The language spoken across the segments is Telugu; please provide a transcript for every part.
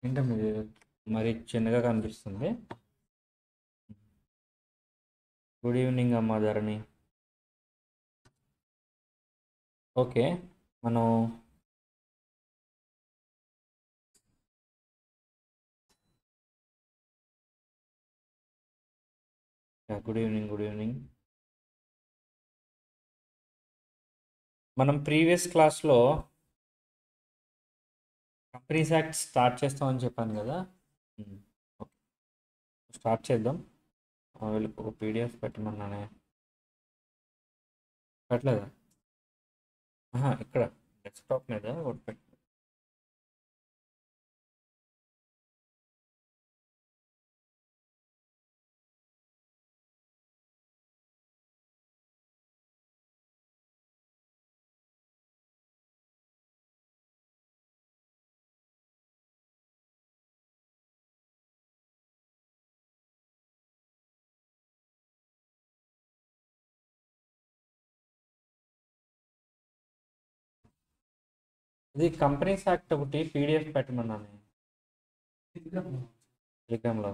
ఏంటో మీరు మరి చిన్నగా కనిపిస్తుంది. గుడ్ ఈవినింగ్ అమ్మా ధరణి. ఓకే, మనం గుడ్ ఈవినింగ్, గుడ్ ఈవినింగ్. మనం ప్రీవియస్ క్లాస్లో కంపెనీస్ యాక్ట్ స్టార్ట్ చేస్తామని చెప్పాను కదా. ఓకే, స్టార్ట్ చేద్దాం. వీళ్ళకి ఒక పీడిఎఫ్ పెట్టమన్నానే, పెట్టలేదా? ఇక్కడ డెస్క్టాప్ మీద ఒకటి పెట్టు. ఇది కంపెనీస్ యాక్ట్ ఒకటి పీడిఎఫ్ పెట్టమన్నాను. టెలిగ్రామ్లో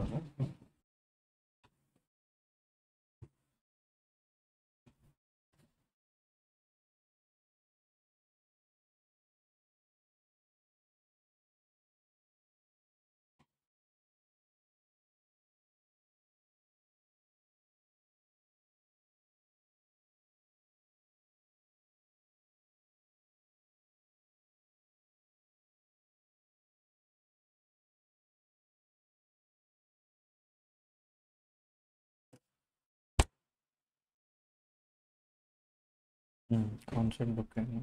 కాన్సెప్ట్ బుక్ అండి.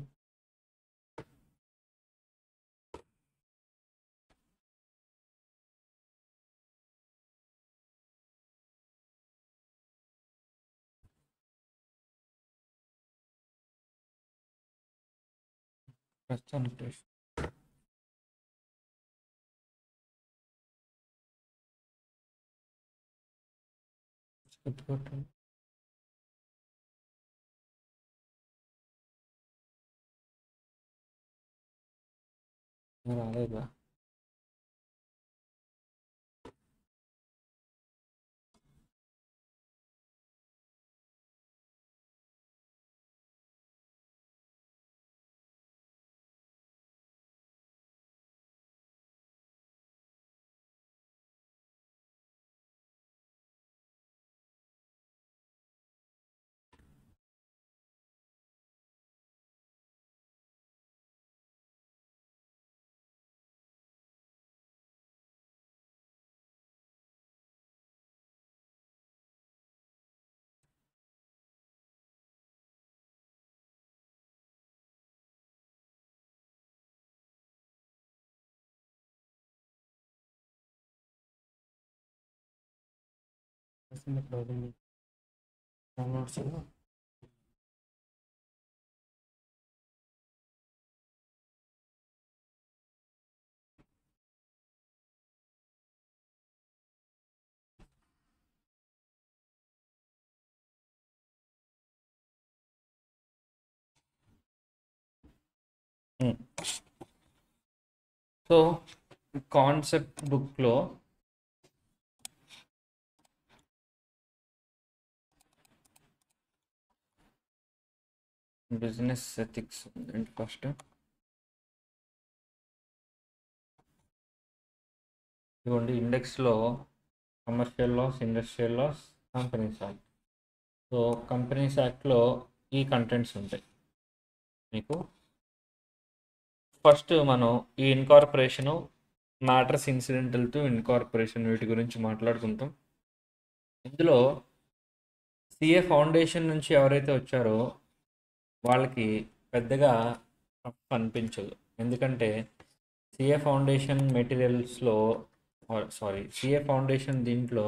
ప్రస్తుతానికి పెట్టుకోవటం రాలేదా? డౌన్లోడ్స్ సో కాన్సెప్ట్ బుక్లో బిజినెస్ ఎథిక్స్ ఏంటి ఫస్ట్. ఇదిగోండి, ఇండెక్స్లో commercial laws, industrial laws, companies act. So companies యాక్ట్లో ఈ కంటెంట్స్ ఉంటాయి మీకు. ఫస్ట్ మనం ఈ incorporation, matters incidental to incorporation, వీటి గురించి మాట్లాడుకుంటాం. ఇందులో సిఏ ఫౌండేషన్ నుంచి ఎవరైతే వచ్చారో వాళ్ళకి పెద్దగా టఫ్ అనిపించదు. ఎందుకంటే సిఏ ఫౌండేషన్ మెటీరియల్స్లో, సిఏ ఫౌండేషన్ దీంట్లో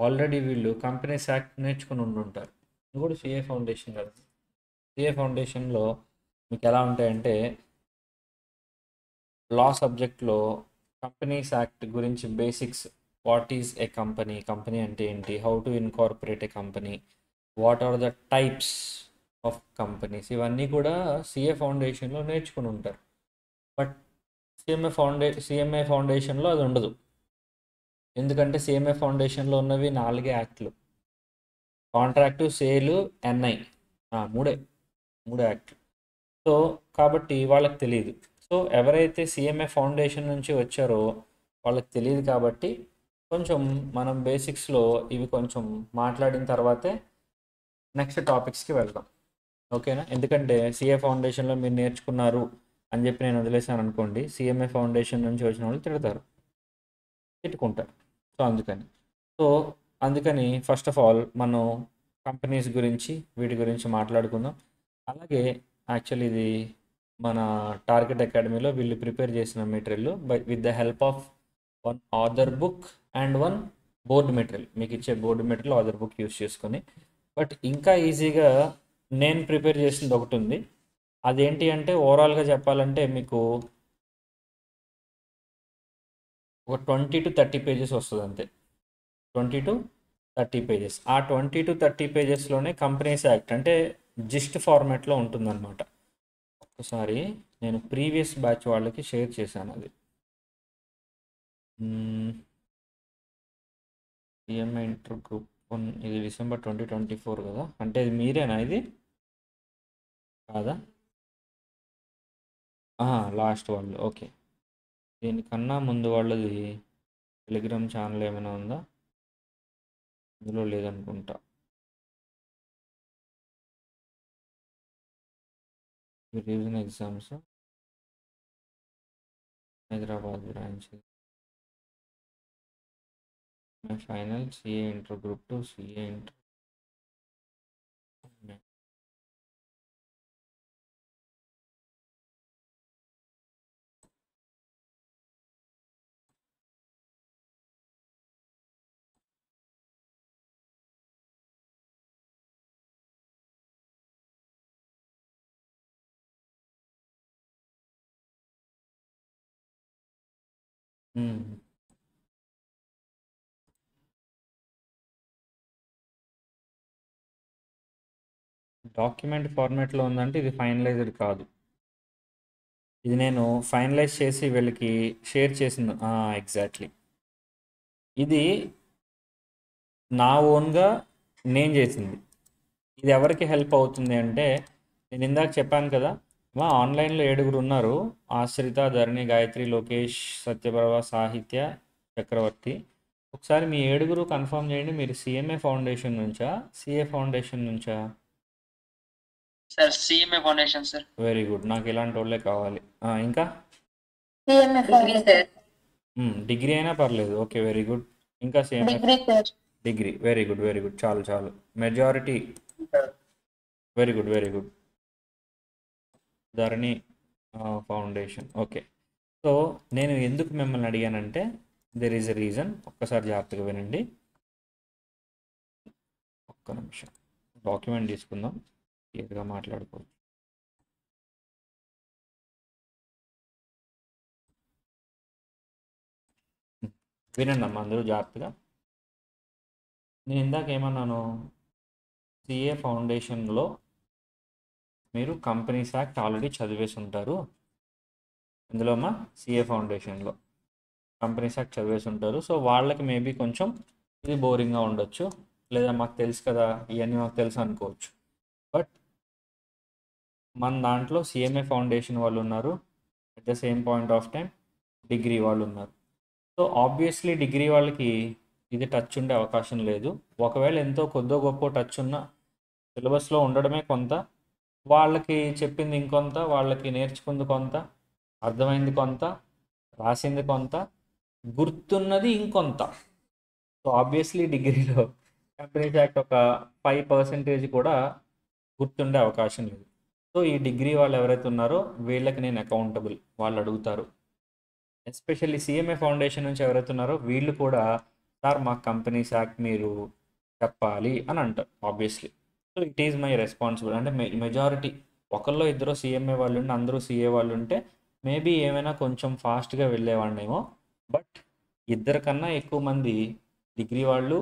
ఆల్రెడీ వీళ్ళు కంపెనీస్ యాక్ట్ నేర్చుకుని ఉండుంటారు. ఇది కూడా సిఏ ఫౌండేషన్ కదా. సిఏ ఫౌండేషన్లో మీకు ఎలా ఉంటాయంటే, లా సబ్జెక్ట్లో కంపెనీస్ యాక్ట్ గురించి basics, what is a company, company అంటే ఏంటి, how to incorporate a company, what are the types of companies, ఇవన్నీ కూడా సిఏ ఫౌండేషన్లో నేర్చుకుని ఉంటారు. బట్ సిఎంఏ ఫౌండేషన్లో అది ఉండదు. ఎందుకంటే సిఎంఏ ఫౌండేషన్లో ఉన్నవి 4 యాక్ట్లు: కాంట్రాక్టు, సేలు, ఎన్ఐ, మూడే యాక్ట్లు. సో కాబట్టి వాళ్ళకి తెలియదు. సో ఎవరైతే సిఎంఏ ఫౌండేషన్ నుంచి వచ్చారో వాళ్ళకి తెలియదు. కాబట్టి కొంచెం మనం బేసిక్స్లో ఇవి కొంచెం మాట్లాడిన తర్వాతే నెక్స్ట్ టాపిక్స్కి వెళ్దాం, ఓకేనా? ఎందుకంటే సిఏ ఫౌండేషన్లో మీరు నేర్చుకున్నారు అని చెప్పి నేను వదిలేసాను అనుకోండి, సిఎంఏ ఫౌండేషన్ నుంచి వచ్చిన వాళ్ళు తిట్టుకుంటారు. సో అందుకని ఫస్ట్ ఆఫ్ ఆల్ మనం కంపెనీస్ గురించి వీటి గురించి మాట్లాడుకుందాం. అలాగే యాక్చువల్లీ ఇది మన టార్గెట్ అకాడమీలో వీళ్ళు ప్రిపేర్ చేసిన material with the help of 1 author book and 1 board material. మీకు ఇచ్చే board material author book use చేసుకొని, బట్ ఇంకా ఈజీగా నేను ప్రిపేర్ చేసింది ఒకటి ఉంది. అదేంటి అంటే ఓవరాల్గా చెప్పాలంటే మీకు ఒక 20 to 30 పేజెస్ వస్తుంది అంతే. 20 to 30 పేజెస్. ఆ 20 to 30 పేజెస్లోనే కంపెనీస్ యాక్ట్ అంటే జిస్ట్ ఫార్మాట్లో ఉంటుందన్నమాట. ఒకసారి నేను ప్రీవియస్ బ్యాచ్ వాళ్ళకి షేర్ చేశాను అది. సిఎంఏ ఇంటర్ గ్రూప్ 1 ఇది December 2024 కదా, అంటే ఇది మీరేనా? ఇది కాదా? లాస్ట్ వాళ్ళు. ఓకే, దీనికన్నా ముందు వాళ్ళది టెలిగ్రామ్ ఛానల్ ఏమైనా ఉందా? ఇందులో లేదనుకుంటా. Revision exams Hyderabad branch. My final CA inter group 2 CA inter. Document ఫార్మాట్లో ఉందంటే ఇది ఫైనలైజ్డ్ కాదు. ఇది నేను ఫైనలైజ్ చేసి వీళ్ళకి షేర్ చేసింది. ఎగ్జాక్ట్లీ, ఇది నా ఓన్గా నేను చేసింది. ఇది ఎవరికి హెల్ప్ అవుతుంది అంటే, నేను ఇందాక చెప్పాను కదా, మా ఆన్లైన్లో 7 ఉన్నారు: ఆశ్రిత, ధరణి, గాయత్రి, లోకేష్, సత్యప్రభ, సాహిత్య, చక్రవర్తి. ఒకసారి మీ 7 కన్ఫర్మ్ చేయండి, మీరు సిఎంఏ ఫౌండేషన్ నుంచా సిఏ ఫౌండేషన్ నుంచా? Sir CMA foundation sir. Very good, నాకు ఇలాంటి వాళ్ళే కావాలి. ఇంకా సిఎంఏ సార్. డిగ్రీ అయినా పర్లేదు. Okay, very good. ఇంకా CMA degree sir. Degree, very good. చాలు majority. Very good. Dharani foundation. Okay, so నేను ఎందుకు మిమ్మల్ని అడిగానంటే దెర్ ఈజ్ ఎ రీజన్. ఒక్కసారి జాగ్రత్తగా వినండి. ఒక్క నిమిషం డాక్యుమెంట్ తీసుకుందాం, క్లియర్గా మాట్లాడుకోవచ్చు. వినండి అమ్మా అందరూ జాగ్రత్తగా. నేను ఇందాక ఏమన్నాను, సిఏ ఫౌండేషన్లో మీరు కంపెనీస్ యాక్ట్ ఆల్రెడీ చదివేసి ఉంటారు. ఇందులో అమ్మా సిఏ ఫౌండేషన్లో కంపెనీస్ యాక్ట్ చదివేసి ఉంటారు. సో వాళ్ళకి మేబీ కొంచెం ఇది బోరింగ్గా ఉండొచ్చు, లేదా మాకు తెలుసు కదా ఇవన్నీ మాకు తెలుసు అనుకోవచ్చు. బట్ మన దాంట్లో సిఎంఏ ఫౌండేషన్ వాళ్ళు ఉన్నారు, at the same point of time degree వాళ్ళు ఉన్నారు. సో ఆబ్వియస్లీ డిగ్రీ వాళ్ళకి ఇది టచ్ ఉండే అవకాశం లేదు. ఒకవేళ ఎంతో కొద్దో గొప్ప టచ్ ఉన్న సిలబస్లో ఉండడమే కొంత, వాళ్ళకి చెప్పింది ఇంకొంత, వాళ్ళకి నేర్చుకుంది కొంత, అర్థమైంది కొంత, రాసింది కొంత, గుర్తున్నది ఇంకొంత. సో ఆబ్వియస్లీ డిగ్రీలో కంపెనీస్ యాక్ట్ ఒక 5% కూడా గుర్తుండే అవకాశం లేదు. సో ఈ డిగ్రీ వాళ్ళు ఎవరైతే ఉన్నారో వీళ్ళకి నేను అకౌంటబుల్. వాళ్ళు అడుగుతారు, ఎస్పెషల్లీ సిఎంఏ ఫౌండేషన్ నుంచి ఎవరైతే ఉన్నారో వీళ్ళు కూడా, సార్ మాకు కంపెనీస్ యాక్ట్ మీరు చెప్పాలి అని అంటారు obviously. So it is my responsible. అంటే మెజారిటీ ఒకళ్ళో ఇద్దరు సిఎంఏ వాళ్ళు ఉంటే, అందరూ సిఏ వాళ్ళు ఉంటే మేబీ ఏమైనా కొంచెం ఫాస్ట్గా వెళ్ళేవాడినేమో. బట్ 2 కన్నా ఎక్కువ మంది డిగ్రీ వాళ్ళు,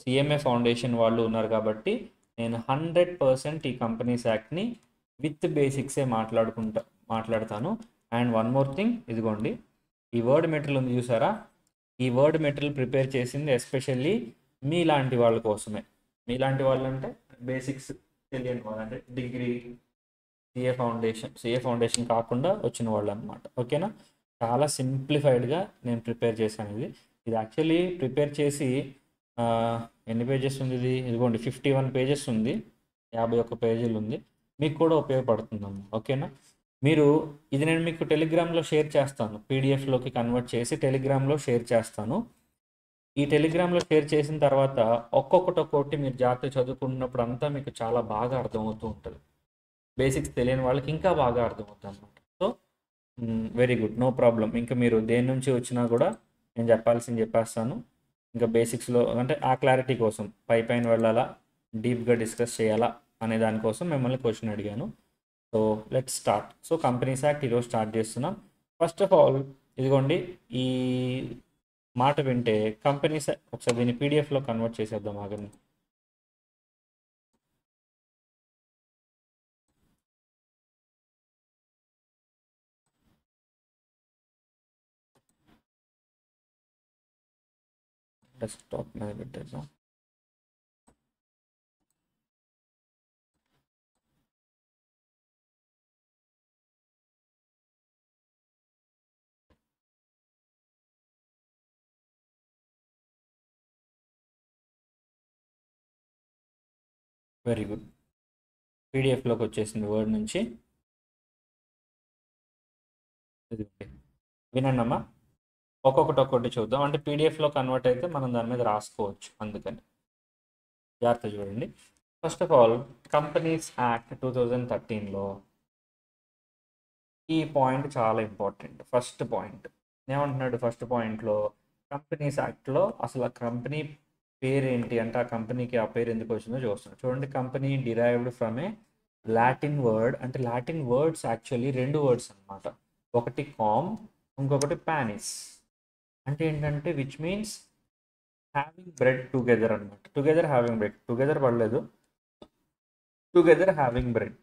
సిఎంఏ ఫౌండేషన్ వాళ్ళు ఉన్నారు కాబట్టి నేను 100% ఈ కంపెనీస్ యాక్ట్ని విత్ బేసిక్సే మాట్లాడతాను. అండ్ వన్ మోర్ థింగ్, ఇదిగోండి ఈ వర్డ్ మెటీరియల్ ఉంది చూసారా, ఈ వర్డ్ మెటీరియల్ ప్రిపేర్ చేసింది ఎస్పెషల్లీ మీలాంటి వాళ్ళ కోసమే. మీలాంటి వాళ్ళు అంటే బేసిక్స్ తెలియని వాళ్ళు, అంటే డిగ్రీ సిఏ ఫౌండేషన్ కాకుండా వచ్చిన వాళ్ళు అనమాట. ఓకేనా, చాలా సింప్లిఫైడ్గా నేను ప్రిపేర్ చేశాను. ఇది యాక్చువల్లీ ప్రిపేర్ చేసి ఎన్ని పేజెస్ ఉంది ఇది, ఇదిగోండి 51 పేజెస్ ఉంది, 51 పేజీలు ఉంది. మీకు కూడా ఉపయోగపడుతుందమ్మా. ఓకేనా, మీరు ఇది నేను మీకు టెలిగ్రామ్లో షేర్ చేస్తాను, పీడిఎఫ్లోకి కన్వర్ట్ చేసి టెలిగ్రామ్లో షేర్ చేస్తాను. ఈ టెలిగ్రామ్లో షేర్ చేసిన తర్వాత ఒక్కొక్కటి మీరు జాగ్రత్త చదువుకున్నప్పుడు అంతా మీకు చాలా బాగా అర్థమవుతూ ఉంటుంది. బేసిక్స్ తెలియని వాళ్ళకి ఇంకా బాగా అర్థమవుతుంది అనమాట. So very good, no problem. ఇంకా మీరు దేని నుంచి వచ్చినా కూడా నేను చెప్పాల్సింది చెప్పేస్తాను. ఇంకా బేసిక్స్లో అంటే ఆ క్లారిటీ కోసం పైన వెళ్ళాలా, డీప్గా డిస్కస్ చేయాలా అనే దానికోసం మిమ్మల్ని క్వశ్చన్ అడిగాను. So let's start. So companies act ఈరోజు స్టార్ట్ చేస్తున్నాం. ఫస్ట్ ఆఫ్ ఆల్ ఇదిగోండి ఈ మాట వింటే కంపెనీస్, ఒకసారి దీన్ని పీడిఎఫ్లో కన్వర్ట్ చేసేద్దాం ఆగండి. డెస్క్టాప్ మీద పెట్టేద్దాం. వెరీ గుడ్, పీడిఎఫ్లోకి వచ్చేసింది వర్డ్ నుంచి. వినండి అమ్మా, ఒక్కొక్కటి చూద్దాం. అంటే పీడిఎఫ్లో కన్వర్ట్ అయితే మనం దాని మీద రాసుకోవచ్చు, అందుకని జాగ్రత్త చూడండి. First of all companies act 2013లో ఈ పాయింట్ చాలా ఇంపార్టెంట్. ఫస్ట్ పాయింట్ ఏమంటున్నాడు, ఫస్ట్ పాయింట్లో కంపెనీస్ యాక్ట్లో అసలు ఆ కంపెనీ పేరు ఏంటి అంటే ఆ కంపెనీకి ఆ పేరు ఎందుకు వచ్చిందో చూస్తున్నాం. చూడండి, company derived from A Latin word. అంటే లాటిన్ వర్డ్స్ యాక్చువల్లీ 2 వర్డ్స్ అనమాట. ఒకటి కామ్, ఇంకొకటి పానిస్. అంటే ఏంటంటే which means having bread together అనమాట. టుగెదర్ హ్యావింగ్ బ్రెడ్, టుగెదర్ పడలేదు, టుగెదర్ హ్యావింగ్ బ్రెడ్.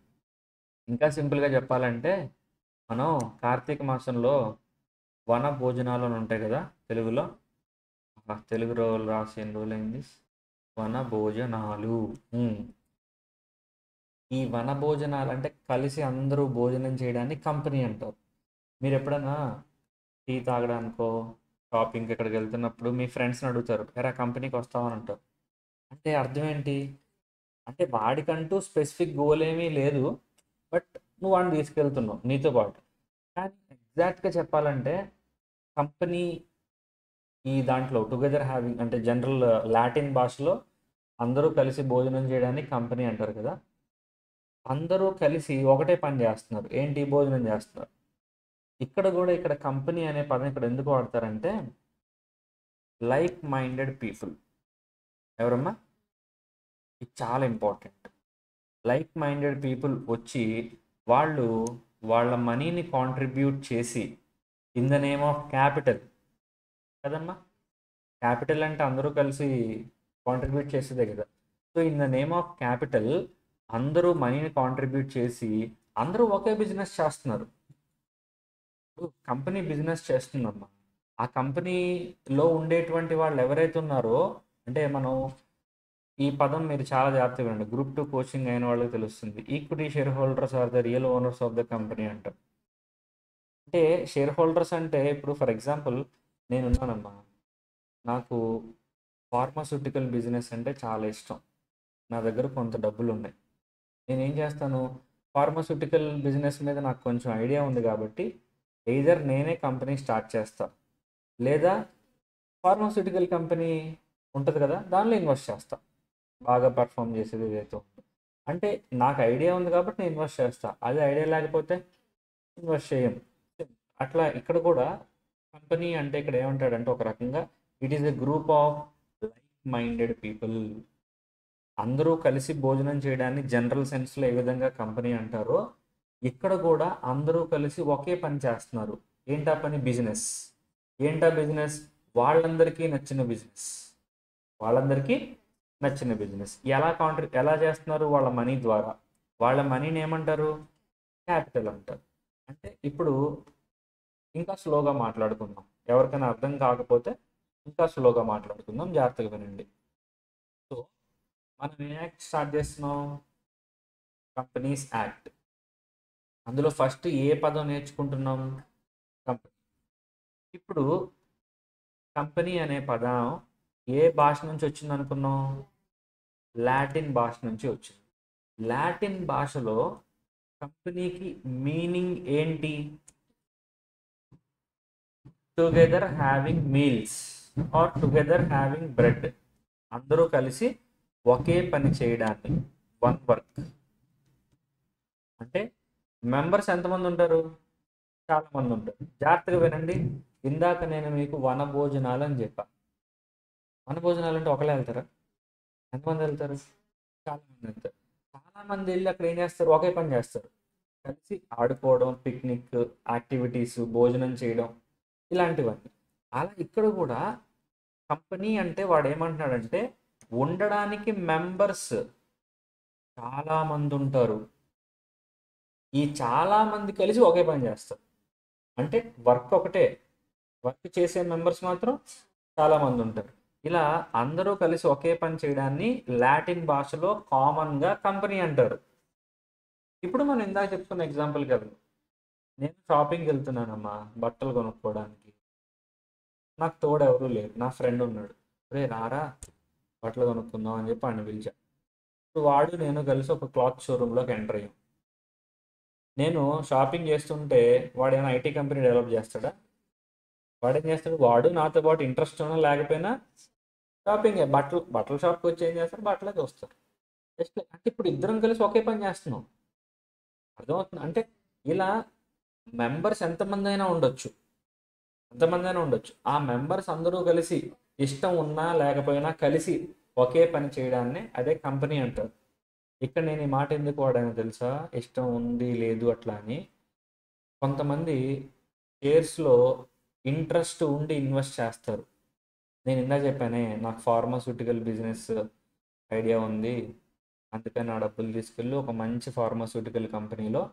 ఇంకా సింపుల్గా చెప్పాలంటే మనం కార్తీక మాసంలో వన భోజనాలు అని ఉంటాయి కదా తెలుగులో, తెలుగు రోజులు రాసి ఎన్ని రోజులైంది, వన భోజనాలు. ఈ వన భోజనాలు అంటే కలిసి అందరూ భోజనం చేయడాన్ని కంపెనీ అంటారు. మీరు ఎప్పుడైనా టీ తాగడానికో షాపింగ్కి ఎక్కడికి వెళ్తున్నప్పుడు మీ ఫ్రెండ్స్ని అడుగుతారు, ఎరా కంపెనీకి వస్తామని అంటారు. అంటే అర్థం ఏంటి అంటే వాడికంటూ స్పెసిఫిక్ గోల్ ఏమీ లేదు, బట్ నువ్వు వాడిని తీసుకెళ్తున్నావు నీతో పాటు. కానీ ఎగ్జాక్ట్గా చెప్పాలంటే కంపెనీ ఈ దాంట్లో టుగెదర్ హ్యావింగ్ అంటే జనరల్ లాటిన్ భాషలో అందరూ కలిసి భోజనం చేయడానికి కంపెనీ అంటారు కదా. అందరూ కలిసి ఒకటే పని చేస్తున్నారు, ఏంటి, భోజనం చేస్తున్నారు. ఇక్కడ కంపెనీ అనే పదం ఇక్కడ ఎందుకు వాడతారంటే లైక్ మైండెడ్ పీపుల్. ఎవరమ్మా, ఇది చాలా ఇంపార్టెంట్. లైక్ మైండెడ్ పీపుల్ వచ్చి వాళ్ళు వాళ్ళ మనీని కాంట్రిబ్యూట్ చేసి in the name of capital కదమ్మా. క్యాపిటల్ అంటే అందరూ కలిసి కాంట్రిబ్యూట్ చేసేదే కదా. So in the name of capital అందరూ మనీని కాంట్రిబ్యూట్ చేసి అందరూ ఒకే బిజినెస్ చేస్తున్నారు. కంపెనీ బిజినెస్ చేస్తుందమ్మా. ఆ కంపెనీలో ఉండేటువంటి వాళ్ళు ఎవరైతే ఉన్నారో, అంటే మనం ఈ పదం మీరు చాలా జాగ్రత్తగా వినండి, గ్రూప్ 2 కోచింగ్ అయిన వాళ్ళకి తెలుస్తుంది. Equity share holders are the real owners of the company అంటారు. అంటే షేర్ హోల్డర్స్ అంటే ఇప్పుడు ఫర్ ఎగ్జాంపుల్ నేనున్నానమ్మా, నాకు ఫార్మాస్యూటికల్ బిజినెస్ అంటే చాలా ఇష్టం, నా దగ్గర కొంత డబ్బులు ఉన్నాయి. నేనేం చేస్తాను, ఫార్మాస్యూటికల్ బిజినెస్ మీద నాకు కొంచెం ఐడియా ఉంది కాబట్టి ఎయిదర్ నేనే కంపెనీ స్టార్ట్ చేస్తా, లేదా ఫార్మాస్యూటికల్ కంపెనీ ఉంటుంది కదా దానిలో ఇన్వెస్ట్ చేస్తా, బాగా పర్ఫామ్ చేసేది ఏదైతే. అంటే నాకు ఐడియా ఉంది కాబట్టి నేను ఇన్వెస్ట్ చేస్తా, అదే ఐడియా లేకపోతే ఇన్వెస్ట్ చేయం. అట్లా ఇక్కడ కూడా కంపెనీ అంటే ఇక్కడ ఏమంటాడంటే ఒక రకంగా it is a group of like minded people. అందరూ కలిసి భోజనం చేయడాన్ని జనరల్ సెన్స్లో ఏ విధంగా కంపెనీ అంటారో ఇక్కడ కూడా అందరూ కలిసి ఒకే పని చేస్తున్నారు. ఏంటా పని, బిజినెస్. ఏంటా బిజినెస్, వాళ్ళందరికీ నచ్చిన బిజినెస్. వాళ్ళందరికీ నచ్చిన బిజినెస్ ఎలా చేస్తున్నారు, వాళ్ళ మనీ ద్వారా. వాళ్ళ మనీని ఏమంటారు, క్యాపిటల్ అంటారు. అంటే ఇప్పుడు ఇంకా స్లోగా మాట్లాడుకుందాం. ఎవరికైనా అర్థం కాకపోతే ఇంకా స్లోగా మాట్లాడుకుందాం. జాగ్రత్తగా వినండి. సో మనం ఏ యాక్ట్ స్టార్ట్ చేస్తున్నాం? Companies act. అందులో ఫస్ట్ ఏ పదం నేర్చుకుంటున్నాం? కంపెనీ. ఇప్పుడు కంపెనీ అనే పదం ఏ భాష నుంచి వచ్చింది అనుకున్నాం? లాటిన్ భాష నుంచి వచ్చింది. లాటిన్ భాషలో కంపెనీకి మీనింగ్ ఏంటి? Together having meals or together having bread. అందరూ కలిసి ఒకే పని చేయడాన్ని, వన్ వర్క్. అంటే మెంబర్స్ ఎంతమంది ఉంటారు? చాలా మంది ఉంటారు. జాగ్రత్తగా వినండి. ఇందాక నేను మీకు వన భోజనాలు అని చెప్పా. వన భోజనాలు అంటే ఒకళ్ళే వెళ్తారా? ఎంతమంది వెళ్తారు? చాలా మంది వెళ్తారు. చాలా మంది వెళ్ళి అక్కడ ఏం చేస్తారు? ఒకే పని చేస్తారు. కలిసి ఆడుకోవడం, పిక్నిక్ యాక్టివిటీస్, భోజనం చేయడం, ఇలాంటివన్నీ. అలా ఇక్కడ కూడా కంపెనీ అంటే వాడు ఏమంటున్నాడంటే ఉండడానికి మెంబర్స్ చాలా మంది ఉంటారు. ఈ చాలా మంది కలిసి ఒకే పని చేస్తారు. అంటే వర్క్ ఒకటే, వర్క్ చేసే మెంబర్స్ మాత్రం చాలా మంది ఉంటారు. ఇలా అందరూ కలిసి ఒకే పని చేయడాన్ని లాటిన్ భాషలో కామన్గా కంపెనీ అంటారు. ఇప్పుడు మనం ఇందాక చెప్పుకున్న ఎగ్జాంపుల్కి వెళ్దాం. నేను షాపింగ్కి వెళ్తున్నానమ్మా బట్టలు కొనుక్కోవడానికి. నాకు తోడు ఎవరు లేరు, నా ఫ్రెండ్ ఉన్నాడు. రే రారా బట్టలు కొనుక్కుందాం అని చెప్పి ఆయన పిలిచా. ఇప్పుడు వాడు నేను కలిసి ఒక క్లాత్ షోరూంలోకి ఎంటర్ అయ్యాం. నేను షాపింగ్ చేస్తుంటే వాడు ఏమైనా ఐటీ కంపెనీ డెవలప్ చేస్తాడా? వాడు ఏం చేస్తాడు? వాడు నాతో పాటు ఇంట్రెస్ట్ ఉన్నా లేకపోయినా షాపింగ్ బట్టల షాప్కి వచ్చి ఏం చేస్తారు? బట్టలే చూస్తారు. జస్ట్ అంటే ఇప్పుడు ఇద్దరం కలిసి ఒకే పని చేస్తున్నాం. అర్థమవుతుంది? అంటే ఇలా మెంబర్స్ ఎంతమంది అయినా ఉండొచ్చు, ఆ మెంబర్స్ అందరూ కలిసి ఇష్టం ఉన్నా లేకపోయినా కలిసి ఒకే పని చేయడాన్ని అదే కంపెనీ అంటారు. ఇక్కడ నేను ఈ మాట ఎందుకు వాడానో తెలుసా? ఇష్టం ఉంది లేదు అట్లా అని. కొంతమంది షేర్స్లో ఇంట్రెస్ట్ ఉండి ఇన్వెస్ట్ చేస్తారు. నేను ఇందా చెప్పానే నాకు ఫార్మాస్యూటికల్ బిజినెస్ ఐడియా ఉంది, అందుకని నా డబ్బులు తీసుకెళ్ళి ఒక మంచి ఫార్మాస్యూటికల్ కంపెనీలో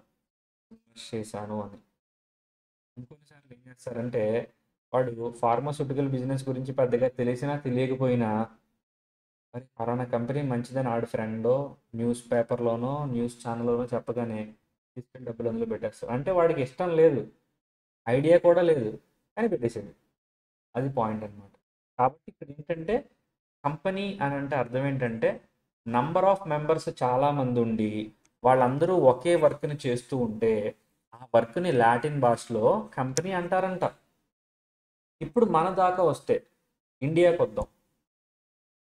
ఇన్వెస్ట్ చేశాను అని. ఇంకొన్నిసార్లు ఏం చేస్తారంటే వాడు ఫార్మాస్యూటికల్ బిజినెస్ గురించి పెద్దగా తెలిసినా తెలియకపోయినా మరి పలానా కంపెనీ మంచిదని ఆడు ఫ్రెండో న్యూస్ పేపర్లోనో న్యూస్ ఛానల్లోనో చెప్పగానే తీసుకెళ్ళి డబ్బులు అందులో పెట్టేస్తారు. అంటే వాడికి ఇష్టం లేదు, ఐడియా కూడా లేదు, కానీ పెట్టేసాడు. అది పాయింట్ అనమాట. కాబట్టి ఇక్కడ ఏంటంటే కంపెనీ అని అంటే అర్థం ఏంటంటే నంబర్ ఆఫ్ మెంబర్స్ చాలామంది ఉండి వాళ్ళందరూ ఒకే వర్క్ని చేస్తూ ఉంటే ఆ వర్క్ని లాటిన్ భాషలో కంపెనీ అంటారంట. ఇప్పుడు మన దాకా వస్తే ఇండియాకి వద్దాం.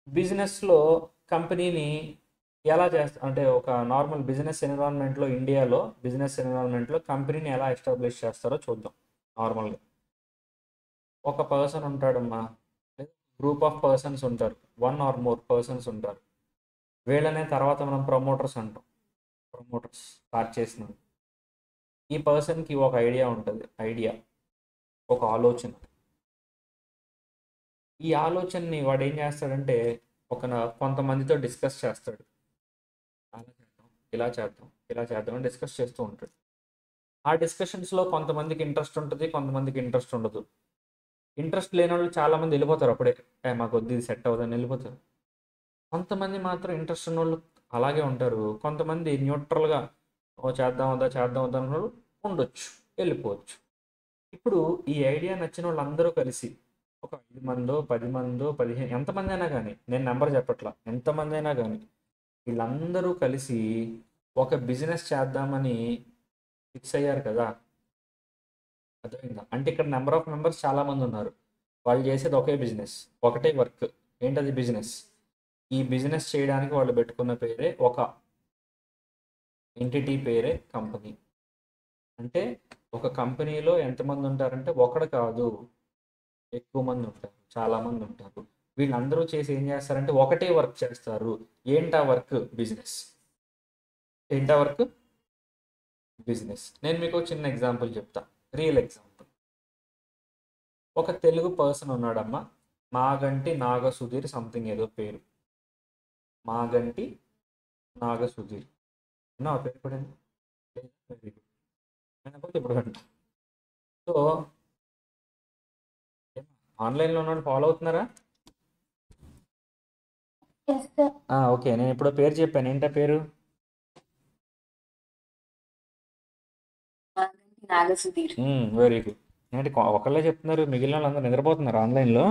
బిజినెస్లో కంపెనీని ఎలా చేస్తా అంటే ఒక నార్మల్ బిజినెస్ ఎన్విరాన్మెంట్లో, ఇండియాలో బిజినెస్ ఎన్విరాన్మెంట్లో కంపెనీని ఎలా ఎస్టాబ్లిష్ చేస్తారో చూద్దాం. నార్మల్గా ఒక పర్సన్ ఉంటాడమ్మా, గ్రూప్ ఆఫ్ పర్సన్స్ ఉంటారు, 1 or more పర్సన్స్ ఉంటారు. వీళ్ళనే తర్వాత మనం ప్రమోటర్స్ అంటాం. ప్రమోటర్స్ స్టార్ట్ చేసినాం. ఈ పర్సన్కి ఒక ఐడియా ఉంటుంది, ఒక ఆలోచన. ఈ ఆలోచనని వాడు ఏం చేస్తాడంటే కొంతమందితో డిస్కస్ చేస్తాడు. అలా చేద్దాం, ఇలా చేద్దాం అని డిస్కస్ చేస్తూ ఉంటాడు. ఆ డిస్కషన్స్లో కొంతమందికి ఇంట్రెస్ట్ ఉంటుంది, కొంతమందికి ఇంట్రెస్ట్ ఉండదు. ఇంట్రెస్ట్ లేని వాళ్ళు చాలామంది వెళ్ళిపోతారు అప్పుడే, మాకు వద్దు ఇది సెట్ అవ్వదని వెళ్ళిపోతారు. కొంతమంది మాత్రం ఇంట్రెస్ట్ ఉన్న వాళ్ళు అలాగే ఉంటారు. కొంతమంది న్యూట్రల్గా చేద్దాం వద్దా అన్న వాళ్ళు ఉండొచ్చు, వెళ్ళిపోవచ్చు. ఇప్పుడు ఈ ఐడియా నచ్చిన వాళ్ళందరూ కలిసి ఒక 5 మందో 10 మందో 15 ఎంతమంది అయినా కానీ, నేను నెంబర్ చెప్పట్లా, ఎంతమంది అయినా కానీ వీళ్ళందరూ కలిసి ఒక బిజినెస్ చేద్దామని ఫిక్స్ అయ్యారు కదా. అర్థమైందా? అంటే ఇక్కడ నెంబర్ ఆఫ్ మెంబర్స్ చాలామంది ఉన్నారు, వాళ్ళు చేసేది ఒకే బిజినెస్, ఒకటే వర్క్. ఏంటది? బిజినెస్. ఈ బిజినెస్ చేయడానికి వాళ్ళు పెట్టుకున్న పేరే, ఒక ఎంటిటీ పేరే కంపెనీ. అంటే ఒక కంపెనీలో ఎంతమంది ఉంటారంటే ఒకడు కాదు, ఎక్కువ మంది ఉంటారు, చాలామంది ఉంటారు. వీళ్ళందరూ చేసి ఏం చేస్తారంటే ఒకటే వర్క్ చేస్తారు. ఏంటా వర్క్? బిజినెస్. ఏంటా వర్క్? బిజినెస్. నేను మీకు చిన్న ఎగ్జాంపుల్ చెప్తా, రియల్ ఎగ్జాంపుల్. ఒక తెలుగు పర్సన్ ఉన్నాడమ్మా, మాగంటి నాగసుధీర్ సంథింగ్ ఏదో పేరు, మాగంటి నాగసుధీర్. నా పేరు పడింది, వెరీ గుడ్. ఇప్పుడు అంట. సో ఆన్లైన్లో ఉన్నాడు, ఫాలో అవుతున్నారా? Yes sir. ఓకే, నేను ఇప్పుడు పేరు చెప్పాను, ఏంటా పేరు? నాగసుధీర్. Very good. ఏంటి ఒకళ్ళే చెప్తున్నారు, మిగిలిన వాళ్ళందరూ నిద్రపోతున్నారు ఆన్లైన్లో?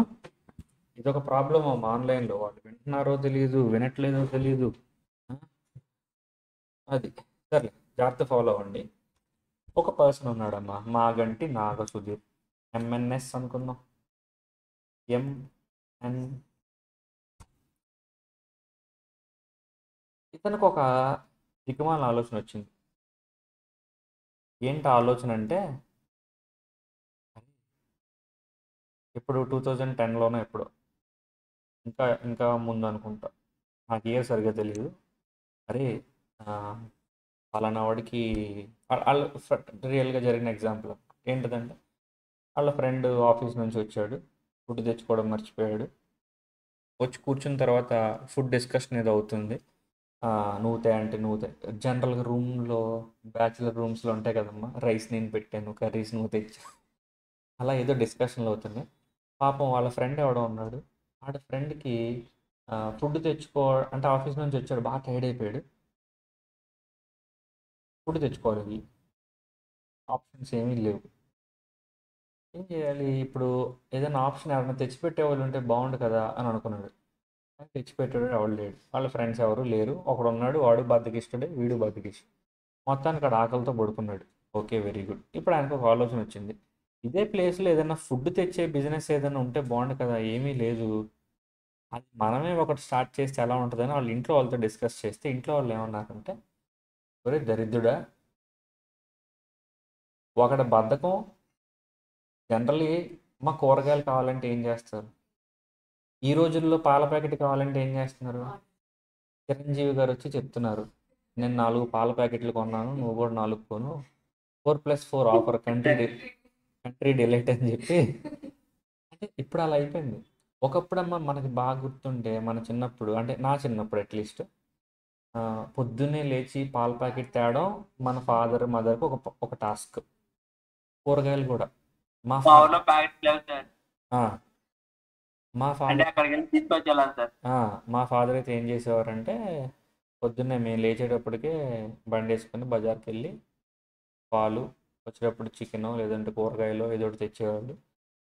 ఇదొక ప్రాబ్లం అమ్మా ఆన్లైన్లో, వాళ్ళు వింటున్నారో తెలియదు, వినట్లేదో తెలియదు. ఆ, అది సర్లే, జాగ్రత్త ఫాలో అవ్వండి. ఒక పర్సన్ ఉన్నాడమ్మా, మాగంటి నాగసుధీర్, ఎంఎన్ఎస్ అనుకుందాం. ఎంఎన్. ఇతనికి ఒక దిక్కుమాల ఆలోచన వచ్చింది. ఏంటి ఆలోచన అంటే, ఇప్పుడు 2010లోనో ఎప్పుడో, ఇంకా ఇంకా ముందు అనుకుంటా, నాకు ఇయర్ సరిగ్గా తెలియదు. అరే, ఆ, పలానా వాడికి వాళ్ళ రియల్గా జరిగిన ఎగ్జాంపుల్ ఏంటిదంటే, వాళ్ళ ఫ్రెండ్ ఆఫీస్ నుంచి వచ్చాడు, ఫుడ్ తెచ్చుకోవడం మర్చిపోయాడు. వచ్చి కూర్చున్న తర్వాత ఫుడ్ డిస్కషన్ ఏదో అవుతుంది. నువ్వు తే అంటే నువ్వు తే, జనరల్గా రూమ్లో, బ్యాచులర్ రూమ్స్లో ఉంటాయి కదమ్మా, రైస్ నేను పెట్టాను, కర్రీస్ నువ్వు తెచ్చా, అలా ఏదో డిస్కషన్లు అవుతున్నాయి. పాపం వాళ్ళ ఫ్రెండ్ ఎవడో ఉన్నాడు, ఆడ ఫ్రెండ్కి ఫుడ్ తెచ్చుకో అంటే, ఆఫీస్ నుంచి వచ్చాడు, బాగా టైర్డ్ అయిపోయాడు, ఫుడ్ తెచ్చుకోవాలి, ఆప్షన్స్ ఏమీ లేవు. ఏం చేయాలి ఇప్పుడు? ఏదైనా ఆప్షన్ ఎవరైనా తెచ్చిపెట్టే వాళ్ళు ఉంటే బాగుండు కదా అని అనుకున్నాడు. కానీ తెచ్చిపెట్టాడు ఎవడు లేడు, వాళ్ళ ఫ్రెండ్స్ ఎవరు లేరు. ఒకడు ఉన్నాడు, వాడు బద్దకిష్టుడే, వీడు బద్దకిష్టు. మొత్తానికి ఆడు ఆకలితో పడుకున్నాడు. Okay, very good. ఇప్పుడు ఆయనకు ఒక ఆలోచన వచ్చింది, ఇదే ప్లేస్లో ఏదైనా ఫుడ్ తెచ్చే బిజినెస్ ఏదైనా ఉంటే బాగుండు కదా, ఏమీ లేదు, అది మనమే ఒకటి స్టార్ట్ చేస్తే ఎలా ఉంటుందని వాళ్ళ ఇంట్లో వాళ్ళతో డిస్కస్ చేస్తే, ఇంట్లో వాళ్ళు ఏమన్నారంటే, ఒరే దరిద్రుడా, ఒకటి బద్ధకం, జనరల్లీ మా కూరగాయలు కావాలంటే ఏం చేస్తారు, ఈ రోజుల్లో పాల ప్యాకెట్ కావాలంటే ఏం చేస్తున్నారు? చిరంజీవి గారు వచ్చి చెప్తున్నారు, నేను 4 పాల ప్యాకెట్లు కొన్నాను, నువ్వు కూడా 4 కొను, 4+4 ఆఫర్, కంట్రీ డిలైట్ అని చెప్పి. అంటే ఇప్పుడు అలా అయిపోయింది. ఒకప్పుడమ్మా మనకి బాగా గుర్తుంటే, మన చిన్నప్పుడు అంటే నా చిన్నప్పుడు అట్లీస్ట్, పొద్దున్నే లేచి పాల ప్యాకెట్ తేవడం మన ఫాదర్ మదర్కి ఒక టాస్క్. కూరగాయలు కూడా మా మా ఫాదర్ ఊర్లో ప్యాకెట్ లేవు సార్. మా అంటే ఫాదర్ అక్కడికి వెళ్ళి తీసుకొచ్చేయాలి సార్. మా ఫాదర్ అయితే ఏం చేసేవారంటే, పొద్దున్నే మేము లేచేటప్పటికే బండి వేసుకొని బజార్కి వెళ్ళి పాలు, వచ్చేటప్పుడు చికెను లేదంటే కూరగాయలు ఏదో ఒకటి తెచ్చేవాళ్ళు.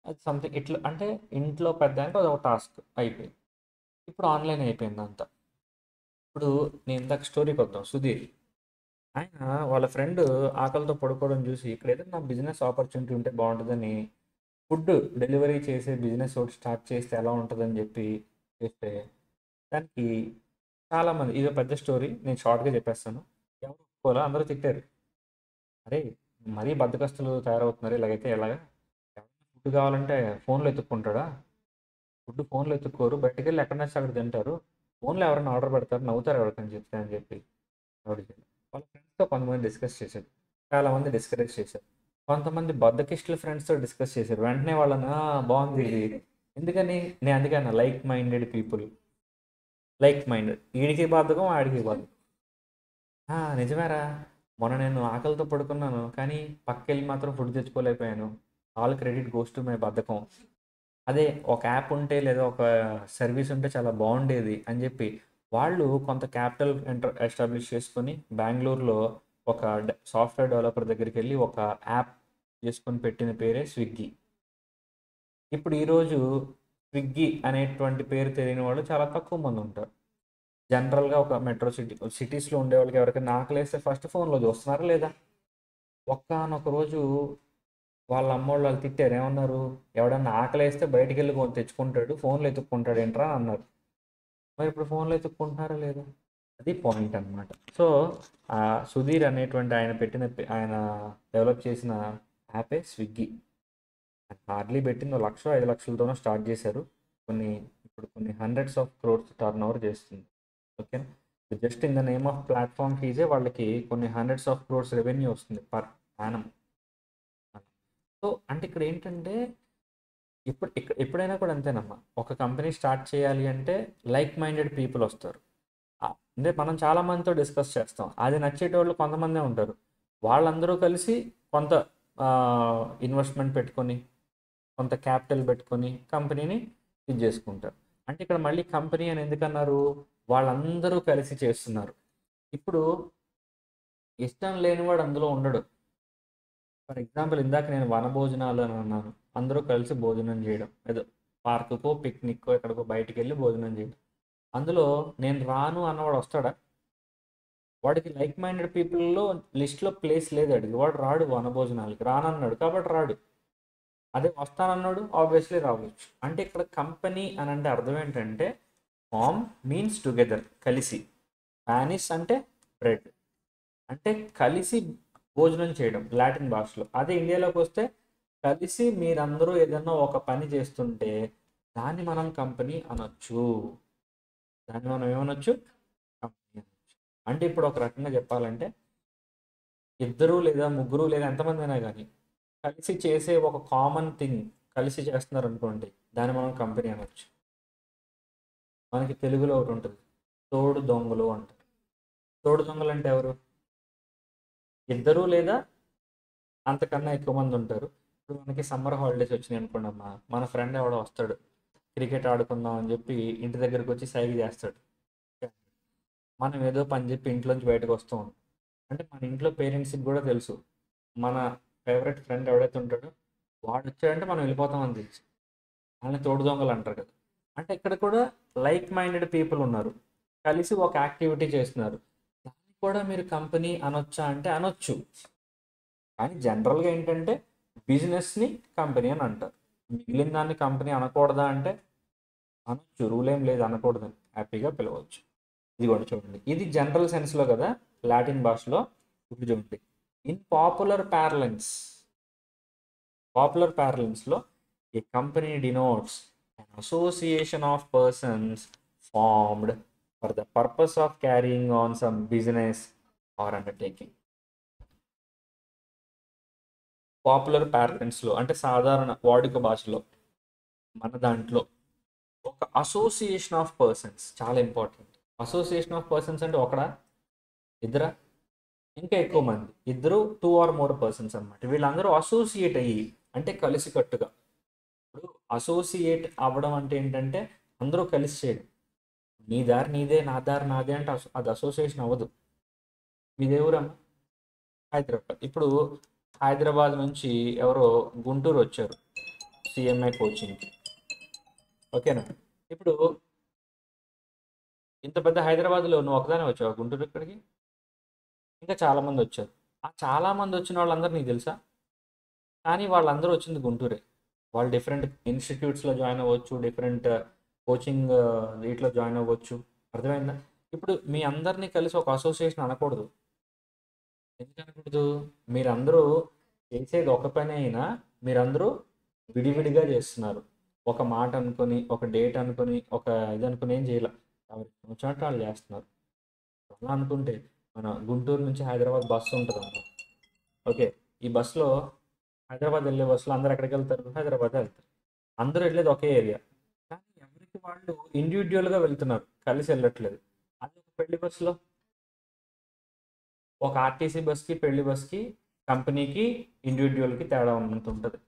అది సంథింగ్ ఇట్లా అంటే, ఇంట్లో పెద్దానికి అదొక టాస్క్ అయిపోయింది. ఇప్పుడు ఆన్లైన్ అయిపోయింది అంతా. ఇప్పుడు నేను ఇందాక స్టోరీకి వద్దాం, సుధీర్. ఆయన వాళ్ళ ఫ్రెండ్ ఆకలితో పడుకోవడం చూసి, ఇక్కడ ఏదైనా బిజినెస్ ఆపర్చునిటీ ఉంటే బాగుంటుందని, ఫుడ్ డెలివరీ చేసే బిజినెస్ ఒకటి స్టార్ట్ చేస్తే ఎలా ఉంటుందని చెప్పి చేస్తే, దానికి చాలామంది, ఇది పెద్ద స్టోరీ, నేను షార్ట్గా చెప్పేస్తాను. ఎవరు ఒప్పుకోరా, అందరూ తిట్టారు. అరే, మరీ బద్దకస్తులు తయారవుతున్నారు, ఇలాగైతే ఎలాగా? ఫుడ్ కావాలంటే ఫోన్లో ఎత్తుక్కుంటాడా? ఫుడ్ ఫోన్లో ఎత్తుక్కోరు, బయటకు వెళ్ళి ఎక్కడ నచ్చితే అక్కడ తింటారు, ఫోన్లో ఎవరైనా ఆర్డర్ పెడతారు, నవ్వుతారు ఎవరికని చెప్తే అని చెప్పి ఎవరికి వాళ్ళ ఫ్రెండ్స్తో కొంతమంది డిస్కస్ చేశారు, చాలామంది డిస్కరేజ్ చేశారు. కొంతమంది బద్దకిస్టుల ఫ్రెండ్స్తో డిస్కస్ చేశారు. వెంటనే వాళ్ళని బాగుంది ఇది, ఎందుకని నేను అందుకన్నా like minded people, like minded, వీడికి బద్ధకం ఆడికి బద్ధకం. నిజమేరా, మొన్న నేను ఆకలితో పడుకున్నాను కానీ పక్కెళ్ళి మాత్రం ఫుడ్ తెచ్చుకోలేకపోయాను, all credit goes to my బద్ధకం. అదే ఒక యాప్ ఉంటే లేదా ఒక సర్వీస్ ఉంటే చాలా బాగుండేది అని చెప్పి వాళ్ళు కొంత క్యాపిటల్ ఎస్టాబ్లిష్ చేసుకొని బెంగళూరులో ఒక సాఫ్ట్వేర్ డెవలపర్ దగ్గరికి వెళ్ళి ఒక యాప్ చేసుకొని పెట్టిన పేరే స్విగ్గీ. ఇప్పుడు ఈరోజు స్విగ్గీ అనేటువంటి పేరు తెలియని వాళ్ళు చాలా తక్కువ మంది ఉంటారు. జనరల్గా ఒక మెట్రో సిటీస్లో ఉండే వాళ్ళకి ఎవరికైనా ఆకలేస్తే ఫస్ట్ ఫోన్లో చూస్తున్నారా లేదా? ఒక్కనొక రోజు వాళ్ళ అమ్మోళ్ళు వాళ్ళు తిట్టారు, ఏమన్నారు? ఎవడన్నా ఆకలేస్తే బయటికి వెళ్ళి కొని తెచ్చుకుంటాడు, ఫోన్లో ఎత్తుక్కుంటాడు ఏంట్రా అని అన్నారు. మరి ఇప్పుడు ఫోన్లో ఎత్తుక్కుంటున్నారా లేదా? అది పాయింట్ అనమాట. సో సుధీర్ అనేటువంటి ఆయన డెవలప్ చేసిన యాపే స్విగ్గీ. హార్డ్లీ పెట్టింది 1,00,000 5,00,000తోనో స్టార్ట్ చేశారు. ఇప్పుడు కొన్ని hundreds of crores turn over చేస్తుంది. ఓకేనా? Just in the name of platform ఫీజే వాళ్ళకి కొన్ని హండ్రెడ్స్ ఆఫ్ క్రోర్స్ రెవెన్యూ వస్తుంది పర్ యానం. సో అంటే ఇక్కడ ఏంటంటే, ఎప్పుడైనా కూడా అంతేనమ్మా, ఒక కంపెనీ స్టార్ట్ చేయాలి అంటే లైక్ మైండెడ్ పీపుల్ వస్తారు. అంటే మనం చాలామందితో డిస్కస్ చేస్తాం, అది నచ్చేటోళ్ళు కొంతమందే ఉంటారు. వాళ్ళందరూ కలిసి కొంత ఇన్వెస్ట్మెంట్ పెట్టుకొని కొంత క్యాపిటల్ పెట్టుకొని కంపెనీని ఇది చేసుకుంటారు. అంటే ఇక్కడ మళ్ళీ కంపెనీ అని ఎందుకన్నారు? వాళ్ళందరూ కలిసి చేస్తున్నారు. ఇప్పుడు ఇష్టం లేనివాడు అందులో ఉండడు. ఫర్ ఎగ్జాంపుల్ ఇందాక నేను వనభోజనాలు అని అన్నాను. అందరూ కలిసి భోజనం చేయడం, ఏదో పార్కుకో పిక్నిక్కో ఎక్కడికో బయటికి వెళ్ళి భోజనం చేయడం. అందులో నేను రాను అన్నవాడు వస్తాడా? వాడికి లైక్ మైండెడ్ పీపుల్లో లిస్ట్లో ప్లేస్ లేదు. అడిగి వాడు రాడు వనభోజనాలకి, రానన్నాడు కాబట్టి రాడు. అదే వస్తానన్నాడు ఆబ్వియస్లీ రావచ్చు. అంటే ఇక్కడ కంపెనీ అని అంటే అర్థం ఏంటంటే ఫామ్ మీన్స్ టుగెదర్, కలిసి. స్పానిష్ అంటే బ్రెడ్, అంటే కలిసి భోజనం చేయడం లాటిన్ భాషలో. అదే ఇండియాలోకి వస్తే కలిసి మీరందరూ ఏదన్నా ఒక పని చేస్తుంటే దాన్ని మనం కంపెనీ అనొచ్చు. దాన్ని మనం ఏమనొచ్చు? కంపెనీ అనొచ్చు. అంటే ఇప్పుడు ఒక రకంగా చెప్పాలంటే ఇద్దరు లేదా ముగ్గురు లేదా ఎంతమంది అయినా కానీ కలిసి చేసే ఒక కామన్ థింగ్ కలిసి చేస్తున్నారు అనుకోండి, దాన్ని మనం కంపెనీ అనొచ్చు. మనకి తెలుగులో ఒకటి ఉంటుంది, తోడు దొంగలు అంటారు. తోడు దొంగలు అంటే ఎవరు? ఇద్దరు లేదా అంతకన్నా ఎక్కువ మంది ఉంటారు. ఇప్పుడు మనకి సమ్మర్ హాలిడేస్ వచ్చినాయి అనుకోండి అమ్మా, మన ఫ్రెండ్ ఎవడో వస్తాడు, క్రికెట్ ఆడుకుందాం అని చెప్పి ఇంటి దగ్గరికి వచ్చి సైగ చేస్తాడు. మనం ఏదో పని చెప్పి ఇంట్లోంచి బయటకు వస్తూ ఉంటాం. అంటే మన ఇంట్లో పేరెంట్స్కి కూడా తెలుసు మన ఫేవరెట్ ఫ్రెండ్ ఎవడైతే ఉంటాడో వాడు వచ్చాడంటే మనం వెళ్ళిపోతాం అని తెలుసు. వాళ్ళని తోడు దొంగలు అంటారు కదా. అంటే ఇక్కడ కూడా లైక్ మైండెడ్ పీపుల్ ఉన్నారు, కలిసి ఒక యాక్టివిటీ చేస్తున్నారు. దాన్ని కూడా మీరు కంపెనీ అనొచ్చా అంటే అనొచ్చు. కానీ జనరల్గా ఏంటంటే బిజినెస్ని కంపెనీ అని అంటారు. మిగిలిన దాన్ని కంపెనీ అనకూడదా అంటే అనొచ్చు, రూల్ ఏం లేదు, అనకూడదని హ్యాపీగా పిలవచ్చు. ఇది కూడా చూడండి, ఇది జనరల్ సెన్స్లో కదా లాటిన్ భాషలో. ఇప్పుడు చూడండి, ఇన్ పాపులర్ ప్యారలెన్స్లో a company denotes an association of persons formed for the purpose of carrying on some business or undertaking. Popular ప్యారలెన్స్లో అంటే సాధారణ వాడుక భాషలో మన దాంట్లో ఒక అసోసియేషన్ ఆఫ్ పర్సన్స్ చాలా ఇంపార్టెంట్. అసోసియేషన్ ఆఫ్ పర్సన్స్ అంటే ఒకడా, ఇద్దరా, ఇంకా ఎక్కువ మంది, ఇద్దరు, 2 or more పర్సన్స్ అనమాట. వీళ్ళందరూ అసోసియేట్ అయ్యి అంటే కలిసికట్టుగా. ఇప్పుడు అసోసియేట్ అవ్వడం అంటే ఏంటంటే అందరూ కలిసి చేయడం. నీ దారి నీదే, నా దారి నాదే అంటే అది అసోసియేషన్ అవ్వదు. మీదే ఊరమ్మా? హైదరాబాద్. ఇప్పుడు హైదరాబాద్ నుంచి ఎవరో గుంటూరు వచ్చారు సిఎంఐ కోచింగ్కి, ఓకేనా? ఇప్పుడు ఇంత పెద్ద హైదరాబాద్లో నువ్వు ఒకదానే వచ్చావు గుంటూరు ఇక్కడికి, ఇంకా చాలామంది వచ్చారు. ఆ చాలామంది వచ్చిన వాళ్ళందరూ నీకు తెలుసా? కానీ వాళ్ళందరూ వచ్చింది గుంటూరే. వాళ్ళు డిఫరెంట్ ఇన్స్టిట్యూట్స్లో జాయిన్ అవ్వచ్చు, డిఫరెంట్ కోచింగ్ వీటిలో జాయిన్ అవ్వచ్చు. అర్థమైందా? ఇప్పుడు మీ అందరినీ కలిసి ఒక అసోసియేషన్ అనకూడదు. ఎందుకు అనకూడదు? మీరందరూ చేసేది ఒక పని అయినా మీరందరూ విడివిడిగా చేస్తున్నారు. ఒక మాట అనుకొని, ఒక డేట్ అనుకొని, ఒక ఇది అనుకుని ఏం చేయాలి, ఎవరికి వచ్చినట్టు వాళ్ళు చేస్తున్నారు. అలా అనుకుంటే మన గుంటూరు నుంచి హైదరాబాద్ బస్సు ఉంటుందమ్మా. ఓకే, ఈ బస్సులో హైదరాబాద్ వెళ్ళే బస్సులో అందరూ ఎక్కడికి వెళ్తారు? హైదరాబాద్ వెళ్తారు. అందరూ వెళ్ళేది ఒకే ఏరియా, కానీ ఎవరికి వాళ్ళు ఇండివిజువల్గా వెళ్తున్నారు, కలిసి వెళ్ళట్లేదు. అది ఒక పెళ్లి బస్సులో, ఒక ఆర్టీసీ బస్కి పెళ్లి బస్కి కంపెనీకి ఇండివిజువల్కి తేడా ఉన్నట్టు ఉంటుంది.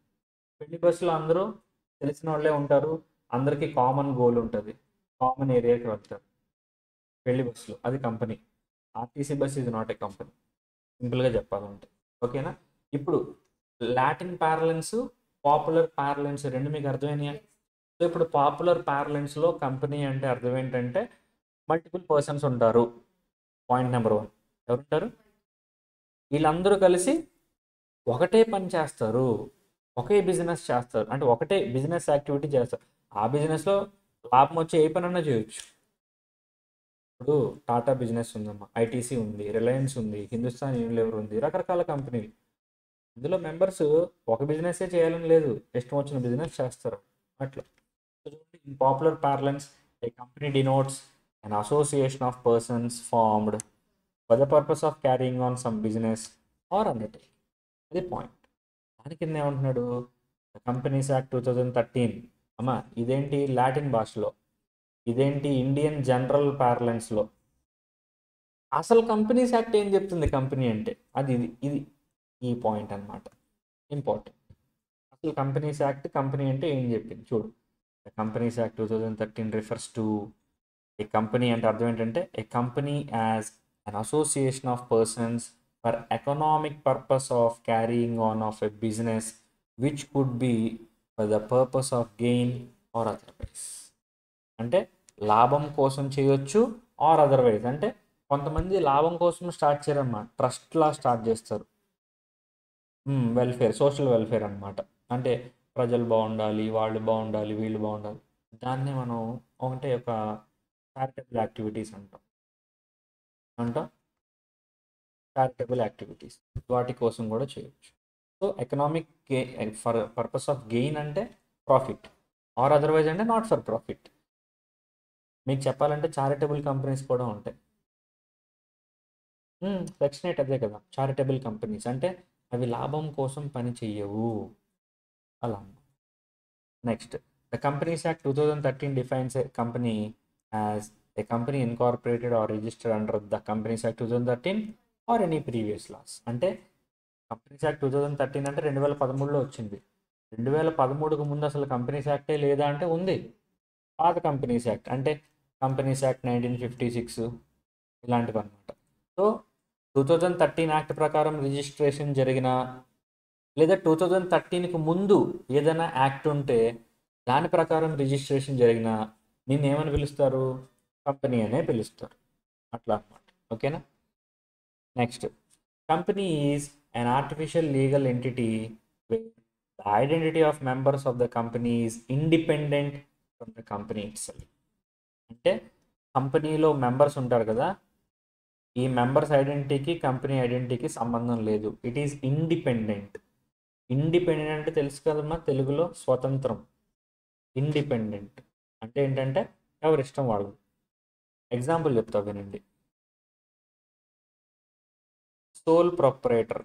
పెళ్లి బస్సులో అందరూ తెలిసిన వాళ్ళే ఉంటారు, అందరికీ కామన్ గోల్ ఉంటుంది, కామన్ ఏరియాకి వెళ్తారు. పెళ్లి బస్సులో అది కంపెనీ. ఆర్టీసీ బస్ ఇది నాట్ ఏ కంపెనీ, సింపుల్గా చెప్పాలంటే. ఓకేనా? ఇప్పుడు లాటిన్ ప్యారలెన్స్, పాపులర్ ప్యారలెన్స్ రెండు మీకు అర్థమైనాయా? సో ఇప్పుడు పాపులర్ ప్యారలెన్స్లో కంపెనీ అంటే అర్థం ఏంటంటే మల్టిపుల్ పర్సన్స్ ఉంటారు. పాయింట్ నెంబర్ 1, ఎవరుంటారు? వీళ్ళందరూ కలిసి ఒకటే పని చేస్తారు, ఒకే బిజినెస్ చేస్తారు, అంటే ఒకటే బిజినెస్ యాక్టివిటీ చేస్తారు. ఆ బిజినెస్లో లాభం వచ్చి ఏ పని అన్నా చేయొచ్చు. ఇప్పుడు టాటా బిజినెస్ ఉందమ్మా, ఐటీసీ ఉంది, రిలయన్స్ ఉంది, హిందుస్థాన్ యూనిలివర్ ఉంది, రకరకాల కంపెనీలు. ఇందులో మెంబర్స్ ఒక బిజినెస్సే చేయాలని లేదు, ఇష్టం వచ్చిన బిజినెస్ చేస్తారు అట్లా. In popular parlance a company denotes an association of persons formed for the purpose of carrying on some business or undertaking. అది పాయింట్. దాని కింద ఏమంటున్నాడు? Companies act 2013. అమ్మా ఇదేంటి లాటిన్ భాషలో, ఇదేంటి ఇండియన్ జనరల్ ప్యారలెన్స్లో. అసలు కంపెనీస్ యాక్ట్ ఏం చెప్తుంది కంపెనీ అంటే? అది ఇది ఇది ఈ పాయింట్ అన్నమాట, ఇంపార్టెంట్. అసలు కంపెనీస్ యాక్ట్ కంపెనీ అంటే ఏం చెప్పింది చూడు. Companies act 2013 refers to a company అంటే అర్థం ఏంటంటే a company as an association of persons for economic purpose of carrying on of a business which could be for the purpose of gain or otherwise. అంటే లాభం కోసం చేయొచ్చు ఆర్ అదర్వైజ్. అంటే కొంతమంది లాభం కోసం స్టార్ట్ చేయరమ్మా, ట్రస్ట్లా స్టార్ట్ చేస్తారు. వెల్ఫేర్, సోషల్ వెల్ఫేర్ అనమాట. అంటే ప్రజలు బాగుండాలి, వాళ్ళు బాగుండాలి, వీళ్ళు బాగుండాలి. దాన్ని మనం ఒకటే ఒక చారిటబుల్ యాక్టివిటీస్ అంటాం చారిటబుల్ యాక్టివిటీస్ వాటి కోసం కూడా చేయొచ్చు. So economic for purpose of gain అంటే ప్రాఫిట్, ఆర్ అదర్వైజ్ అంటే నాట్ ఫర్ ప్రాఫిట్. మీకు చెప్పాలంటే చారిటబుల్ కంపెనీస్ కూడా ఉంటాయి. సెక్షన్ 8 అదే కదా, చారిటబుల్ కంపెనీస్ అంటే అవి లాభం కోసం పని చెయ్యవు అలా. Next, the companies act 2013 defines a company as a company incorporated or registered under the companies act 2013 or any previous laws. అంటే కంపెనీస్ యాక్ట్ 2013 అంటే 2013లో వచ్చింది. 2013కు ముందు అసలు కంపెనీస్ యాక్టే లేదా అంటే ఉంది. పాత కంపెనీస్ యాక్ట్ అంటే కంపెనీస్ యాక్ట్ 1956 ఇలాంటివి అనమాట. సో 2013 యాక్ట్ ప్రకారం రిజిస్ట్రేషన్ జరిగిన లేదా 2013కు ముందు ఏదైనా యాక్ట్ ఉంటే దాని ప్రకారం రిజిస్ట్రేషన్ జరిగిన నిన్ను ఏమని పిలుస్తారు? కంపెనీ అనే పిలుస్తారు అట్లా అనమాట. ఓకేనా. Next, company is an artificial legal entity with the identity of members of the company is independent from the company itself. అంటే కంపెనీలో మెంబర్స్ ఉంటారు కదా, ఈ మెంబర్స్ ఐడెంటిటీకి కంపెనీ ఐడెంటిటీకి సంబంధం లేదు. It is independent. ఇండిపెండెంట్ అంటే తెలుసు కదమ్మా, తెలుగులో స్వతంత్రం. ఇండిపెండెంట్ అంటే ఏంటంటే ఎవరిష్టం వాళ్ళు. ఎగ్జాంపుల్ చెప్తా వినండి. Soul proprietor.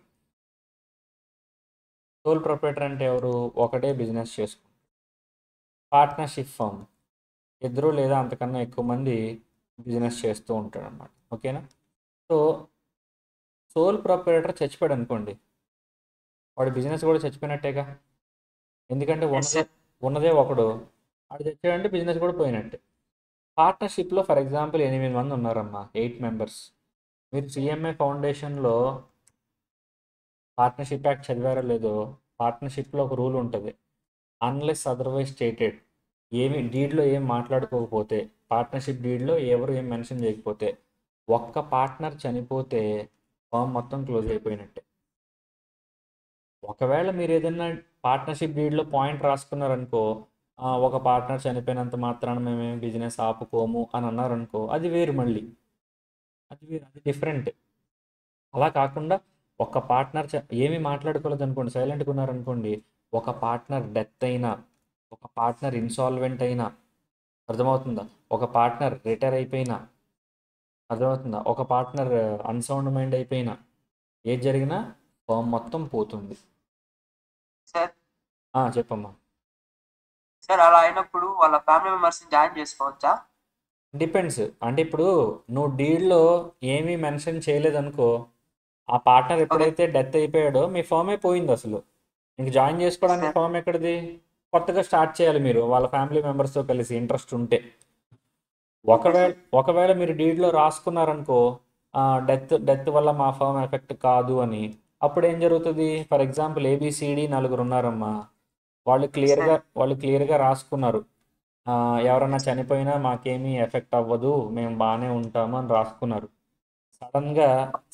సోల్ ప్రొపరేటర్ అంటే ఎవరు? ఒకటే బిజినెస్ చేసుకుంటారు. పార్ట్నర్షిప్ ఫర్మ్, ఇద్దరు లేదా అంతకన్నా ఎక్కువ మంది బిజినెస్ చేస్తూ ఉంటాడు అన్నమాట. ఓకేనా. సో సోల్ ప్రొపరేటర్ చచ్చిపోయాడు అనుకోండి, వాడి బిజినెస్ కూడా చచ్చిపోయినట్టేగా. ఎందుకంటే ఉన్నదే ఒకడు, వాడు చచ్చాడంటే బిజినెస్ కూడా పోయినట్టే. పార్ట్నర్షిప్లో ఫర్ ఎగ్జాంపుల్ 8 మంది ఉన్నారమ్మా, 8 మెంబర్స్. మీరు సిఎంఏ ఫౌండేషన్లో పార్ట్నర్షిప్ యాక్ట్ చదివారో లేదో, పార్ట్నర్షిప్లో ఒక రూల్ ఉంటుంది, అన్లెస్ అదర్వైజ్ స్టేటెడ్. ఏమి డీడ్లో ఏం మాట్లాడుకోకపోతే, పార్ట్నర్షిప్ డీడ్లో ఎవరు ఏం మెన్షన్ చేయకపోతే, ఒక్క పార్ట్నర్ చనిపోతే ఫామ్ మొత్తం క్లోజ్ అయిపోయినట్టే. ఒకవేళ మీరు ఏదైనా పార్ట్నర్షిప్ డీడ్లో పాయింట్ రాసుకున్నారనుకో, ఒక పార్ట్నర్ చనిపోయినంత మాత్రాన మేమేం బిజినెస్ ఆపుకోము అని అన్నారనుకో, అది వేరు మళ్ళీ, అది వేరు, అది డిఫరెంట్. అలా కాకుండా ఒక పార్ట్నర్ ఏమీ మాట్లాడుకోలేదు అనుకోండి, సైలెంట్గా ఉన్నారనుకోండి, ఒక పార్ట్నర్ డెత్ అయినా, ఒక పార్ట్నర్ ఇన్సాల్వెంట్ అయినా, అర్థమవుతుందా, ఒక పార్ట్నర్ రిటైర్ అయిపోయినా, అర్థమవుతుందా, ఒక పార్ట్నర్ అన్సౌండ్ మైండ్ అయిపోయినా, ఏది జరిగినా ఫామ్ మొత్తం పోతుంది. సార్ చెప్పమ్మా. సార్ అలా అయినప్పుడు వాళ్ళ ఫ్యామిలీ మెంబర్స్ జాయిన్ చేసుకోవచ్చా? డిపెండ్స్. అంటే ఇప్పుడు నువ్వు డీల్లో ఏమీ మెన్షన్ చేయలేదనుకో, ఆ పార్ట్నర్ ఎప్పుడైతే డెత్ అయిపోయాడో మీ ఫామ్ అయిపోయింది అసలు. ఇంక జాయిన్ చేసుకోవడానికి సార్ ఫామ్ ఎక్కడిది? కొత్తగా స్టార్ట్ చేయాలి మీరు వాళ్ళ ఫ్యామిలీ మెంబర్స్తో కలిసి, ఇంట్రెస్ట్ ఉంటే. ఒకవేళ ఒకవేళ మీరు డీడ్లో రాసుకున్నారనుకో, డెత్ వల్ల మా ఫామ్ ఎఫెక్ట్ కాదు అని, అప్పుడు ఏం జరుగుతుంది? ఫర్ ఎగ్జాంపుల్ ఏబిసిడి నలుగురు ఉన్నారమ్మా, వాళ్ళు క్లియర్గా రాసుకున్నారు, ఎవరన్నా చనిపోయినా మాకేమీ ఎఫెక్ట్ అవ్వదు, మేము బాగానే ఉంటాము అని రాసుకున్నారు. సడన్గా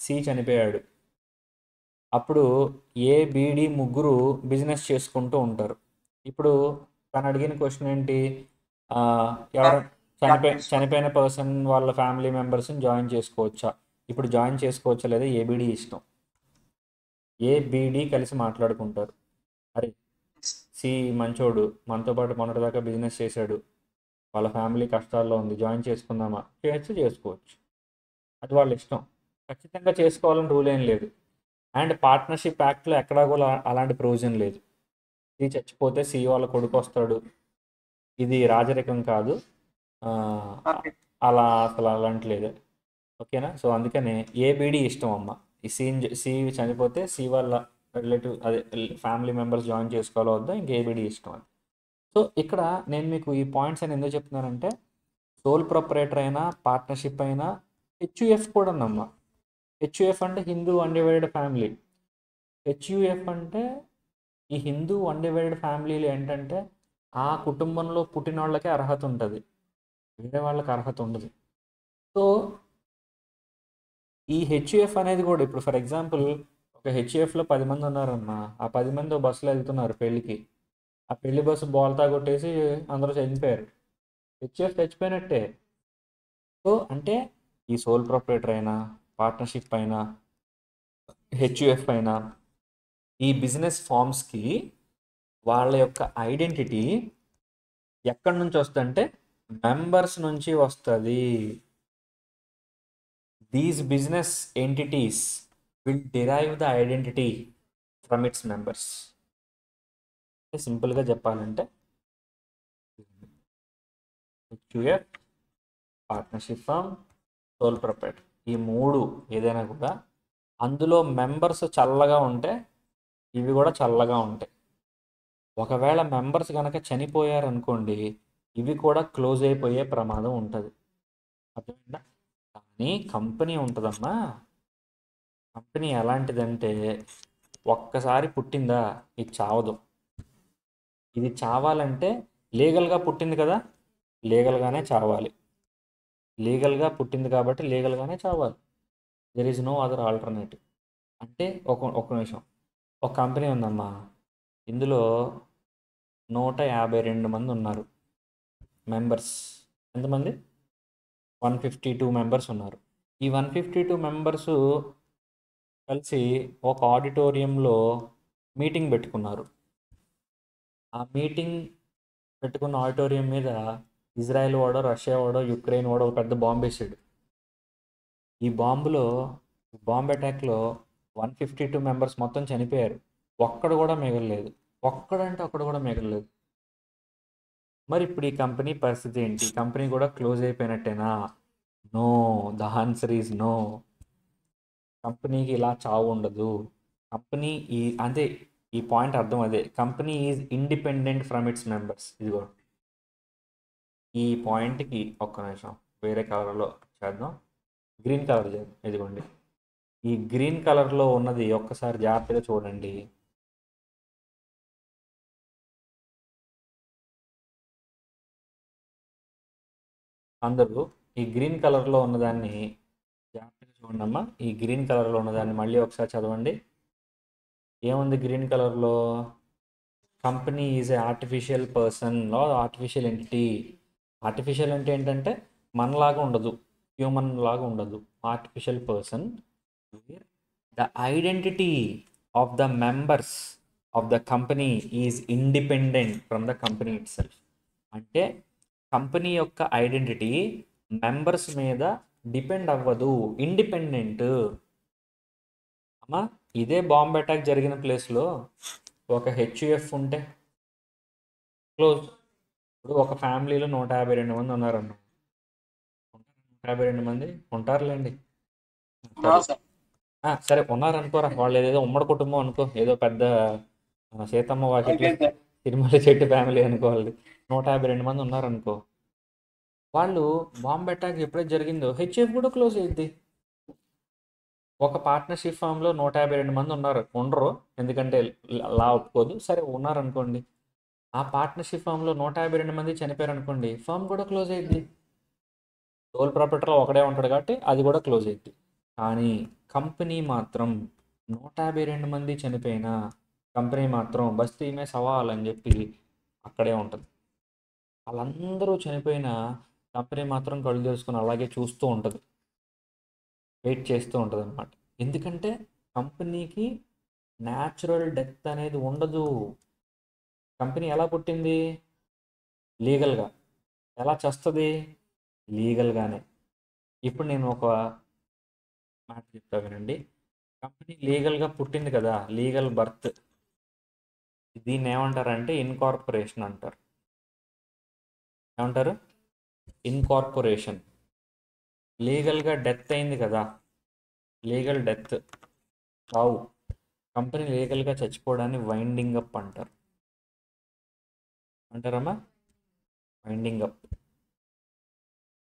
సి చనిపోయాడు. అప్పుడు ఏబిడి ముగ్గురు బిజినెస్ చేసుకుంటూ ఉంటారు. ఇప్పుడు తను అడిగిన క్వశ్చన్ ఏంటి? ఎవరు చనిపోయిన పర్సన్ వాళ్ళ ఫ్యామిలీ మెంబర్స్ని జాయిన్ చేసుకోవచ్చా? ఇప్పుడు జాయిన్ చేసుకోవచ్చా లేదా ఏబిడి ఇష్టం. ఏబిడి కలిసి మాట్లాడుకుంటారు, అరే సి మంచోడు, మనతో పాటు మొన్నటిదాకా బిజినెస్ చేశాడు, వాళ్ళ ఫ్యామిలీ కష్టాల్లో ఉంది, జాయిన్ చేసుకుందామా? చేసుకోవచ్చు, అది వాళ్ళ ఇష్టం. ఖచ్చితంగా చేసుకోవాలని రూల్ ఏం లేదు. అండ్ పార్ట్నర్షిప్ యాక్ట్లో ఎక్కడా కూడా అలాంటి ప్రొవిజన్ లేదు. సి చచ్చిపోతే సి వాళ్ళ కొడుకు వస్తాడు, ఇది రాజరికం కాదు, అలా అసలు అలాంటి లేదు. ఓకేనా. సో అందుకనే ఏబిడి ఇష్టం అమ్మ. ఈ సి చనిపోతే సి వాళ్ళ రిలేటివ్ అదే ఫ్యామిలీ మెంబర్స్ జాయిన్ చేసుకోవాలో వద్దా ఇంకా ఏబిడి ఇష్టం అది. సో ఇక్కడ నేను మీకు ఈ పాయింట్స్ అని ఎందుకు చెప్తున్నానంటే సోల్ ప్రొపరేటర్ అయినా పార్ట్నర్షిప్ అయినా హెచ్యుఎఫ్ కూడా నమ్మ. హెచ్యుఎఫ్ అంటే హిందూ అన్డివైడెడ్ ఫ్యామిలీ. హెచ్యుఎఫ్ అంటే ఈ హిందూ అన్డివైడెడ్ ఫ్యామిలీలు ఏంటంటే ఆ కుటుంబంలో పుట్టిన వాళ్ళకే అర్హత ఉంటుంది, వేరే వాళ్ళకి అర్హత ఉండదు. సో ఈ హెచ్యుఎఫ్ అనేది కూడా ఇప్పుడు ఫర్ ఎగ్జాంపుల్ ఒక హెచ్యుఎఫ్లో 10 మంది ఉన్నారమ్మా, ఆ 10 మంది ఒక బస్సులో వెళ్తున్నారు పెళ్ళికి, ఆ పెళ్లి బస్సు బోల్తా కొట్టేసి అందరూ చనిపోయారు, హెచ్యుఎఫ్ చచ్చిపోయినట్టే. సో అంటే ఈ సోల్ ప్రొపరేటర్ అయినా పార్ట్నర్షిప్ అయినా హెచ్యుఎఫ్ అయినా ఈ బిజినెస్ ఫార్మ్స్కి వాళ్ళ యొక్క ఐడెంటిటీ ఎక్కడి నుంచి వస్తుందంటే మెంబర్స్ నుంచి వస్తుంది. These business entities will derive the identity from its members. సింపుల్గా చెప్పాలంటే HUF, partnership firm, sole proprietor ఈ మూడు ఏదైనా కూడా అందులో మెంబర్స్ చల్లగా ఉంటే ఇవి కూడా చల్లగా ఉంటాయి. ఒకవేళ మెంబర్స్ కనుక చనిపోయారనుకోండి ఇవి కూడా క్లోజ్ అయిపోయే ప్రమాదం ఉంటుంది. అర్థమైందా? కానీ కంపెనీ ఉంటుందమ్మా, కంపెనీ ఎలాంటిదంటే ఒక్కసారి పుట్టిందా ఇది చావదు. ఇది చావాలంటే లీగల్గా పుట్టింది కదా, లీగల్గానే చావాలి. లీగల్గా పుట్టింది కాబట్టి లీగల్గానే చావాలి. There is no other alternative. అంటే ఒక నిమిషం, ఒక కంపెనీ ఉందమ్మా, ఇందులో 152 మంది ఉన్నారు మెంబర్స్. ఎంతమంది? 152 మెంబర్స్ ఉన్నారు. ఈ 152 మెంబర్స్ కలిసి ఒక ఆడిటోరియంలో మీటింగ్ పెట్టుకున్నారు. ఆ మీటింగ్ పెట్టుకున్న ఆడిటోరియం మీద ఇజ్రాయెల్ వాడో రష్యా వాడో యుక్రెయిన్ వాడో ఒక పెద్ద బాంబు వేసాడు. ఈ బాంబ్ అటాక్లో 152 మెంబర్స్ మొత్తం చనిపోయారు, ఒక్కడు కూడా మిగలలేదు. ఒక్కడంటే ఒక్కడు కూడా మిగలలేదు. మరి ఇప్పుడు ఈ కంపెనీ పరిస్థితి ఏంటి? కంపెనీ కూడా క్లోజ్ అయిపోయినట్టేనా? No, the answer is no. కంపెనీకి ఇలా చావు ఉండదు. కంపెనీ అంటే ఈ పాయింట్ అర్థం అదే, company is independent from its members. ఇదిగో ఈ పాయింట్కి ఒక్క నిమిషం వేరే కలర్లో చేద్దాం, గ్రీన్ కలర్ చేద్దాం. ఇదిగోండి ఈ గ్రీన్ కలర్లో ఉన్నది ఒక్కసారి జాగ్రత్తగా చూడండి. అందరూ ఈ గ్రీన్ కలర్లో ఉన్నదాన్ని జాగ్రత్తగా చూడండి అమ్మా. ఈ గ్రీన్ కలర్లో ఉన్నదాన్ని మళ్ళీ ఒకసారి చదవండి. ఏముంది గ్రీన్ కలర్లో? Company is a artificial person are artificial entity. Artificial అంటే ఏంటంటే మనలాగా ఉండదు, హ్యూమన్ లాగా ఉండదు. Artificial person wear the identity of the members of the company is independent from the company it self. అంటే కంపెనీ యొక్క ఐడెంటిటీ మెంబర్స్ మీద డిపెండ్ అవ్వదు, ఇండిపెండెంట్. అమ్మా ఇదే బాంబ్ అటాక్ జరిగిన ప్లేస్లో ఒక హెచ్యుఎఫ్ ఉంటే క్లోజ్. ఇప్పుడు ఒక ఫ్యామిలీలో 152 మంది ఉన్నారన్న, 152 మంది ఉంటారులేండి. సరే ఉన్నారనుకోరా, వాళ్ళు ఏదేదో ఉమ్మడి కుటుంబం అనుకో, ఏదో పెద్ద సీతమ్మ వాకిట్లో తిరుమల చెట్టు ఫ్యామిలీ అనుకోవాలి. 152 మంది ఉన్నారనుకో, వాళ్ళు బాంబ్ అటాక్ ఎప్పుడైతే జరిగిందో హెచ్ఎఫ్ కూడా క్లోజ్ అయ్యింది. ఒక పార్ట్నర్షిప్ ఫామ్లో 152 మంది ఉండరు, ఎందుకంటే లా ఒప్పుకోదు. సరే ఉన్నారనుకోండి, ఆ పార్ట్నర్షిప్ ఫామ్లో 152 మంది చనిపోయారు అనుకోండి, ఫామ్ కూడా క్లోజ్ అయ్యింది. సోల్ ప్రాపర్టీలో ఒకడే ఉంటాడు కాబట్టి అది కూడా క్లోజ్ అయ్యింది. కానీ కంపెనీ మాత్రం 152 మంది చనిపోయినా కంపెనీ మాత్రం బస్తీ మే సవాల్ అని చెప్పి అక్కడే ఉంటుంది. వాళ్ళందరూ చనిపోయినా కంపెనీ మాత్రం కళ్ళు తెలుసుకొని అలాగే చూస్తూ ఉంటుంది, వెయిట్ చేస్తూ ఉంటుంది అనమాట. ఎందుకంటే కంపెనీకి న్యాచురల్ డెత్ అనేది ఉండదు. కంపెనీ ఎలా పుట్టింది? లీగల్గా. ఎలా చేస్తుంది? లీగల్గానే. ఇప్పుడు నేను ఒక మాట చెప్తా వినండి. కంపెనీ లీగల్గా పుట్టింది కదా, లీగల్ బర్త్, దీన్ని ఏమంటారంటే ఇన్కార్పొరేషన్ అంటారు. ఏమంటారు? ఇన్కార్పొరేషన్. లీగల్గా డెత్ అయింది కదా, లీగల్ డెత్, చావు. కంపెనీ లీగల్గా చచ్చిపోవడాన్ని వైండింగ్ అప్ అంటారు. అంటారమ్మా? వైండింగ్ అప్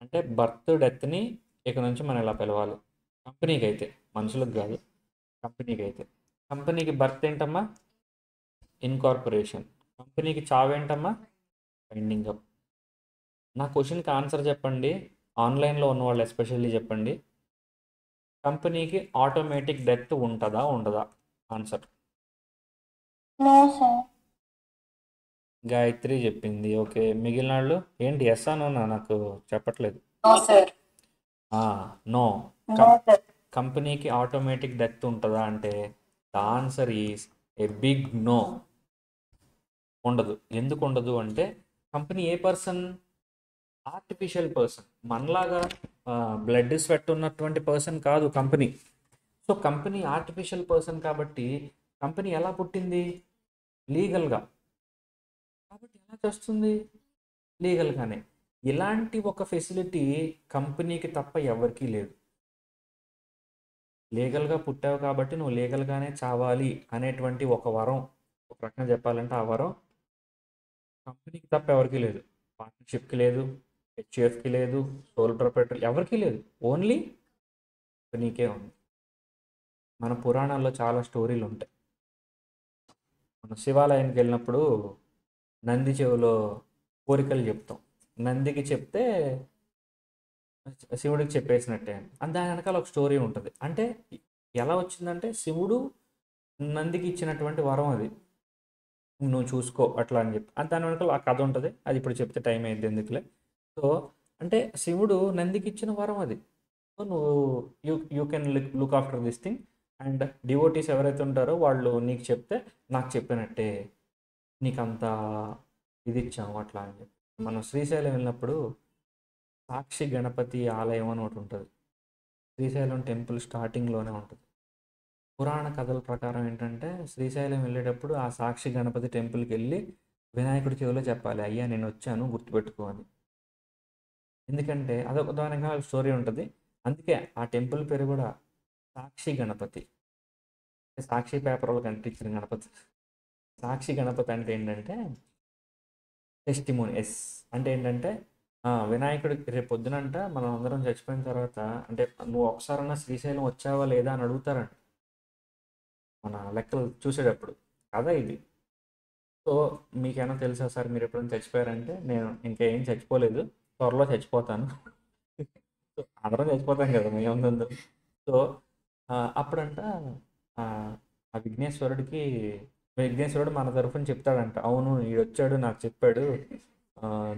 అంటే బర్త్ డెత్ని ఇక నుంచి మనం ఇలా పిలవాలి. కంపెనీకి అయితే, మనుషులకు కాదు, కంపెనీకి అయితే. కంపెనీకి బర్త్ ఏంటమ్మా? ఇన్కార్పొరేషన్. కంపెనీకి చావేంటమ్మా? Winding up. నా క్వశ్చన్కి ఆన్సర్ చెప్పండి. ఆన్లైన్లో ఉన్న వాళ్ళు ఎస్పెషల్లీ చెప్పండి. కంపెనీకి ఆటోమేటిక్ డెత్ ఉంటుందా ఉండదా? ఆన్సర్. No sir. గాయత్రి చెప్పింది. ఓకే, మిగిలిన వాళ్ళు ఏంటి? ఎస్ అనోనా? నాకు చెప్పట్లేదు. No sir. No. No sir. కంపెనీకి ఆటోమేటిక్ డెత్ ఉంటుందా అంటే the answer is a big no. ఉండదు. ఎందుకు ఉండదు అంటే company a person? Artificial person. మనలాగా బ్లడ్ స్వెట్ ఉన్నటువంటి పర్సన్ కాదు company. So company artificial person కాబట్టి కంపెనీ ఎలా పుట్టింది? లీగల్గా. కాబట్టి ఎలా చేస్తుంది? లీగల్గానే. ఇలాంటి ఒక ఫెసిలిటీ కంపెనీకి తప్ప ఎవరికీ లేదు. లీగల్గా పుట్టావు కాబట్టి నువ్వు లీగల్గానే చావాలి అనేటువంటి ఒక వరం, ఒక రకంగా చెప్పాలంటే ఆ వరం కంపెనీకి తప్ప ఎవరికీ లేదు. పార్ట్నర్షిప్కి లేదు, హెచ్యుఎఫ్కి లేదు, సోల్ ప్రొపరేటర్ ఎవరికీ లేదు. ఓన్లీ కంపెనీకే ఉంది. మన పురాణాల్లో చాలా స్టోరీలు ఉంటాయి. మనం శివాలయానికి వెళ్ళినప్పుడు నంది చెవిలో కోరికలు చెప్తాం. నందికి చెప్తే శివుడికి చెప్పేసినట్టే. దాని వెనకాల ఒక స్టోరీ ఉంటుంది. అంటే ఎలా వచ్చిందంటే శివుడు నందికి ఇచ్చినటువంటి వరం అది, నువ్వు చూసుకో అట్లా అని చెప్పి. దాని వెనకాల ఆ కథ ఉంటుంది. అది ఇప్పుడు చెప్తే టైం అయింది ఎందుకులే. సో అంటే శివుడు నందికి ఇచ్చిన వరం అది. సో నువ్వు you can look after this thing. And devotees ఎవరైతే ఉంటారో వాళ్ళు నీకు చెప్తే నాకు చెప్పినట్టే, నీకు అంత ఇది ఇచ్చాము అట్లా అని చెప్పి. మనం శ్రీశైలం వెళ్ళినప్పుడు సాక్షి గణపతి ఆలయం అని ఒకటి ఉంటుంది. శ్రీశైలం టెంపుల్ స్టార్టింగ్లోనే ఉంటుంది. పురాణ కథల ప్రకారం ఏంటంటే శ్రీశైలం వెళ్ళేటప్పుడు ఆ సాక్షి గణపతి టెంపుల్కి వెళ్ళి వినాయకుడి చెవిలో చెప్పాలి, అయ్యా నేను వచ్చాను గుర్తుపెట్టుకో అని. ఎందుకంటే అదొక దానిగా స్టోరీ ఉంటుంది. అందుకే ఆ టెంపుల్ పేరు కూడా సాక్షి గణపతి. సాక్షి పేపర్లో కనిపించిన గణపతి. సాక్షి గణపతి అంటే ఏంటంటే టెస్టిమోని. అంటే ఏంటంటే వినాయకుడి రేపు పొద్దునంట మనం అందరం చచ్చిపోయిన తర్వాత అంటే నువ్వు ఒకసారన్నా శ్రీశైలం వచ్చావా లేదా అని అడుగుతారంట మన లెక్కలు చూసేటప్పుడు. కదా ఇది. సో మీకేమైనా తెలుసా సార్ మీరు ఎప్పుడైనా చచ్చిపోయారంటే నేను ఇంకేం చచ్చిపోలేదు, త్వరలో చచ్చిపోతాను. సో అందరం చచ్చిపోతాం కదా మేముందు. సో అప్పుడంట ఆ ఆ విఘ్నేశ్వరుడు మన తరఫున చెప్తాడంట, అవును ఈడొచ్చాడు నాకు చెప్పాడు,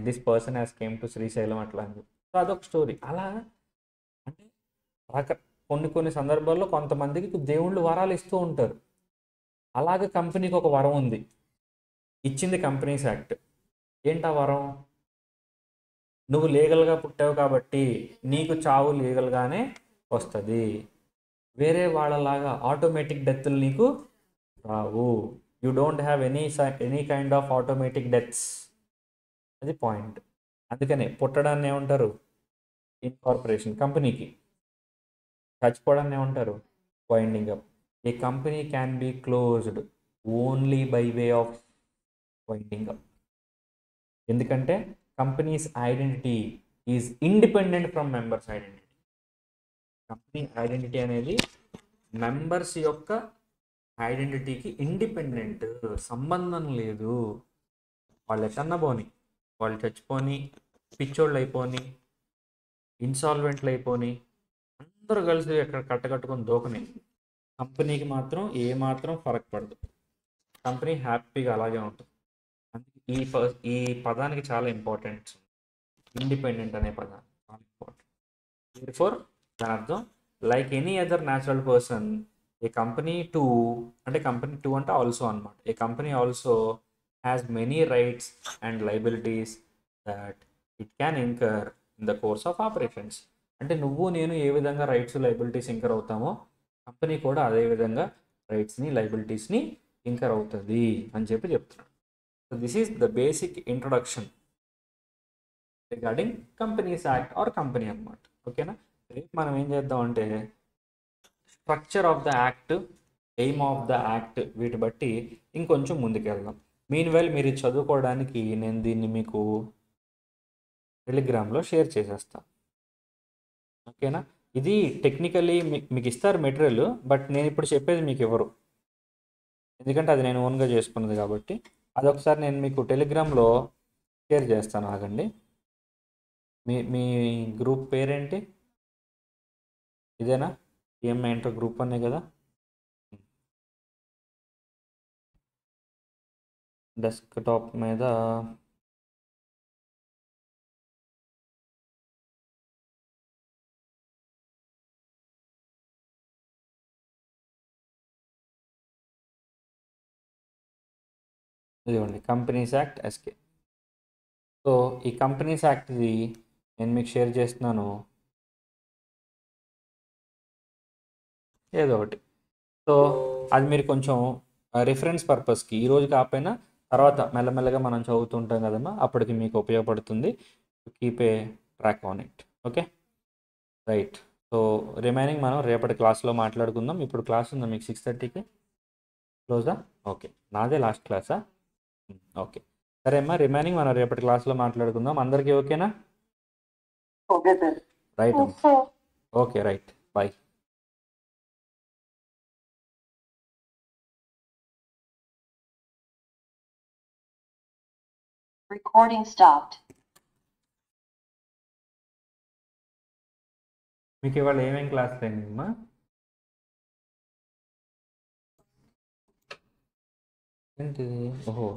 this person has came to Srisailam అట్లా అని చెప్పి. సో అదొక స్టోరీ. అలా అంటే రక కొన్ని కొన్ని సందర్భాల్లో కొంతమందికి దేవుళ్ళు వరాలు ఇస్తూ ఉంటారు. అలాగే కంపెనీకి ఒక వరం ఉంది, ఇచ్చింది కంపెనీస్ యాక్ట్. ఏంటా వరం? నువ్వు లీగల్గా పుట్టావు కాబట్టి నీకు చావు లీగల్గానే వస్తుంది. వేరే వాళ్ళలాగా ఆటోమేటిక్ డెత్లు నీకు రావు. You don't have any kind of automatic deaths. అది పాయింట్. అందుకనే పుట్టడాన్ని ఏమంటారు? ఇన్కార్పొరేషన్. కంపెనీకి చచ్చిపోవడాన్ని ఏమంటారు? Winding up. A company can be closed only by way of winding up. ఎందుకంటే company's identity is independent from members identity. Company identity అనేది మెంబర్స్ యొక్క ఐడెంటిటీకి ఇండిపెండెంట్, సంబంధం లేదు. వాళ్ళు ఎట్టన్నా పోని, వాళ్ళు చచ్చిపోని, పిచ్చోళ్ళు అయిపోని, ఇన్సాల్వెంట్లు అయిపోని, అందరూ కలిసి ఎక్కడ కట్టకట్టుకొని దూకని, కంపెనీకి మాత్రం ఏమాత్రం ఫరక్ పడదు. కంపెనీ హ్యాపీగా అలాగే ఉంటుంది. అందుకే ఈ పదానికి చాలా ఇంపార్టెంట్. ఇండిపెండెంట్ అనే పదాన్ని చాలా ఇంపార్టెంట్. Therefore, దాని అర్థం like any other natural person a company to అంటే కంపెనీ టు అంటే ఆల్సో అనమాట. A company also has many rights and liabilities that it can incur in the course of operations. అంటే నువ్వు నేను ఏ విధంగా రైట్స్ లైబిలిటీస్ ఇంకర్ అవుతామో కంపెనీ కూడా అదే విధంగా రైట్స్ని లైబిలిటీస్ని ఇంకర్ అవుతుంది అని చెప్పి చెప్తున్నాడు. So this is the basic introduction regarding companies act or company అనమాట. ఓకేనా? రేపు మనం ఏం చేద్దాం అంటే structure of the act aim of the act వీటి బట్టి ఇంకొంచెం ముందుకెళ్దాం. మీన్వైల్ మీరు ఇది చదువుకోవడానికి నేను దీన్ని మీకు టెలిగ్రామ్లో షేర్ చేసేస్తాను. ఓకేనా? ఇది టెక్నికలీ మీకు ఇస్తారు మెటీరియల్, బట్ నేను ఇప్పుడు చెప్పేది మీకు ఇవ్వరు, ఎందుకంటే అది నేను ఓన్గా చేసుకున్నది కాబట్టి. అదొకసారి నేను మీకు టెలిగ్రామ్లో షేర్ చేస్తాను. ఆగండి. మీ మీ గ్రూప్ పేరేంటి? ఇదేనా? ఈఎంఐ ఇంటర్ గ్రూప్ అనే కదా. డెస్క్టాప్ మీద ఇదిగోండి, కంపెనీస్ యాక్ట్ ఎస్కే. సో ఈ కంపెనీస్ యాక్ట్ది నేను మీకు షేర్ చేస్తున్నాను, ఏదో ఒకటి. సో అది మీరు కొంచెం రిఫరెన్స్ పర్పస్కి ఈరోజు కాకపోయినా తర్వాత మెల్లమెల్లగా మనం చదువుతుంటాం కదమ్మా, అప్పటికి మీకు ఉపయోగపడుతుంది. Keep a track on it. Okay, right. So remaining మనం రేపటి క్లాస్లో మాట్లాడుకుందాం. ఇప్పుడు క్లాస్ ఉందా మీకు 6:30కి? క్లోజా? ఓకే, నాదే లాస్ట్ క్లాసా? ఓకే, సరే అమ్మా, రిమైనింగ్ మనం రేపటి క్లాస్లో మాట్లాడుకుందాం. అందరికీ ఓకేనా? Okay sir. Right Yes, sir. Okay, right, bye. Recording stopped. మీకు ఇవాళ ఏమేమి క్లాసులు అయిందమ్మా? ఏంటిది? ఓహో,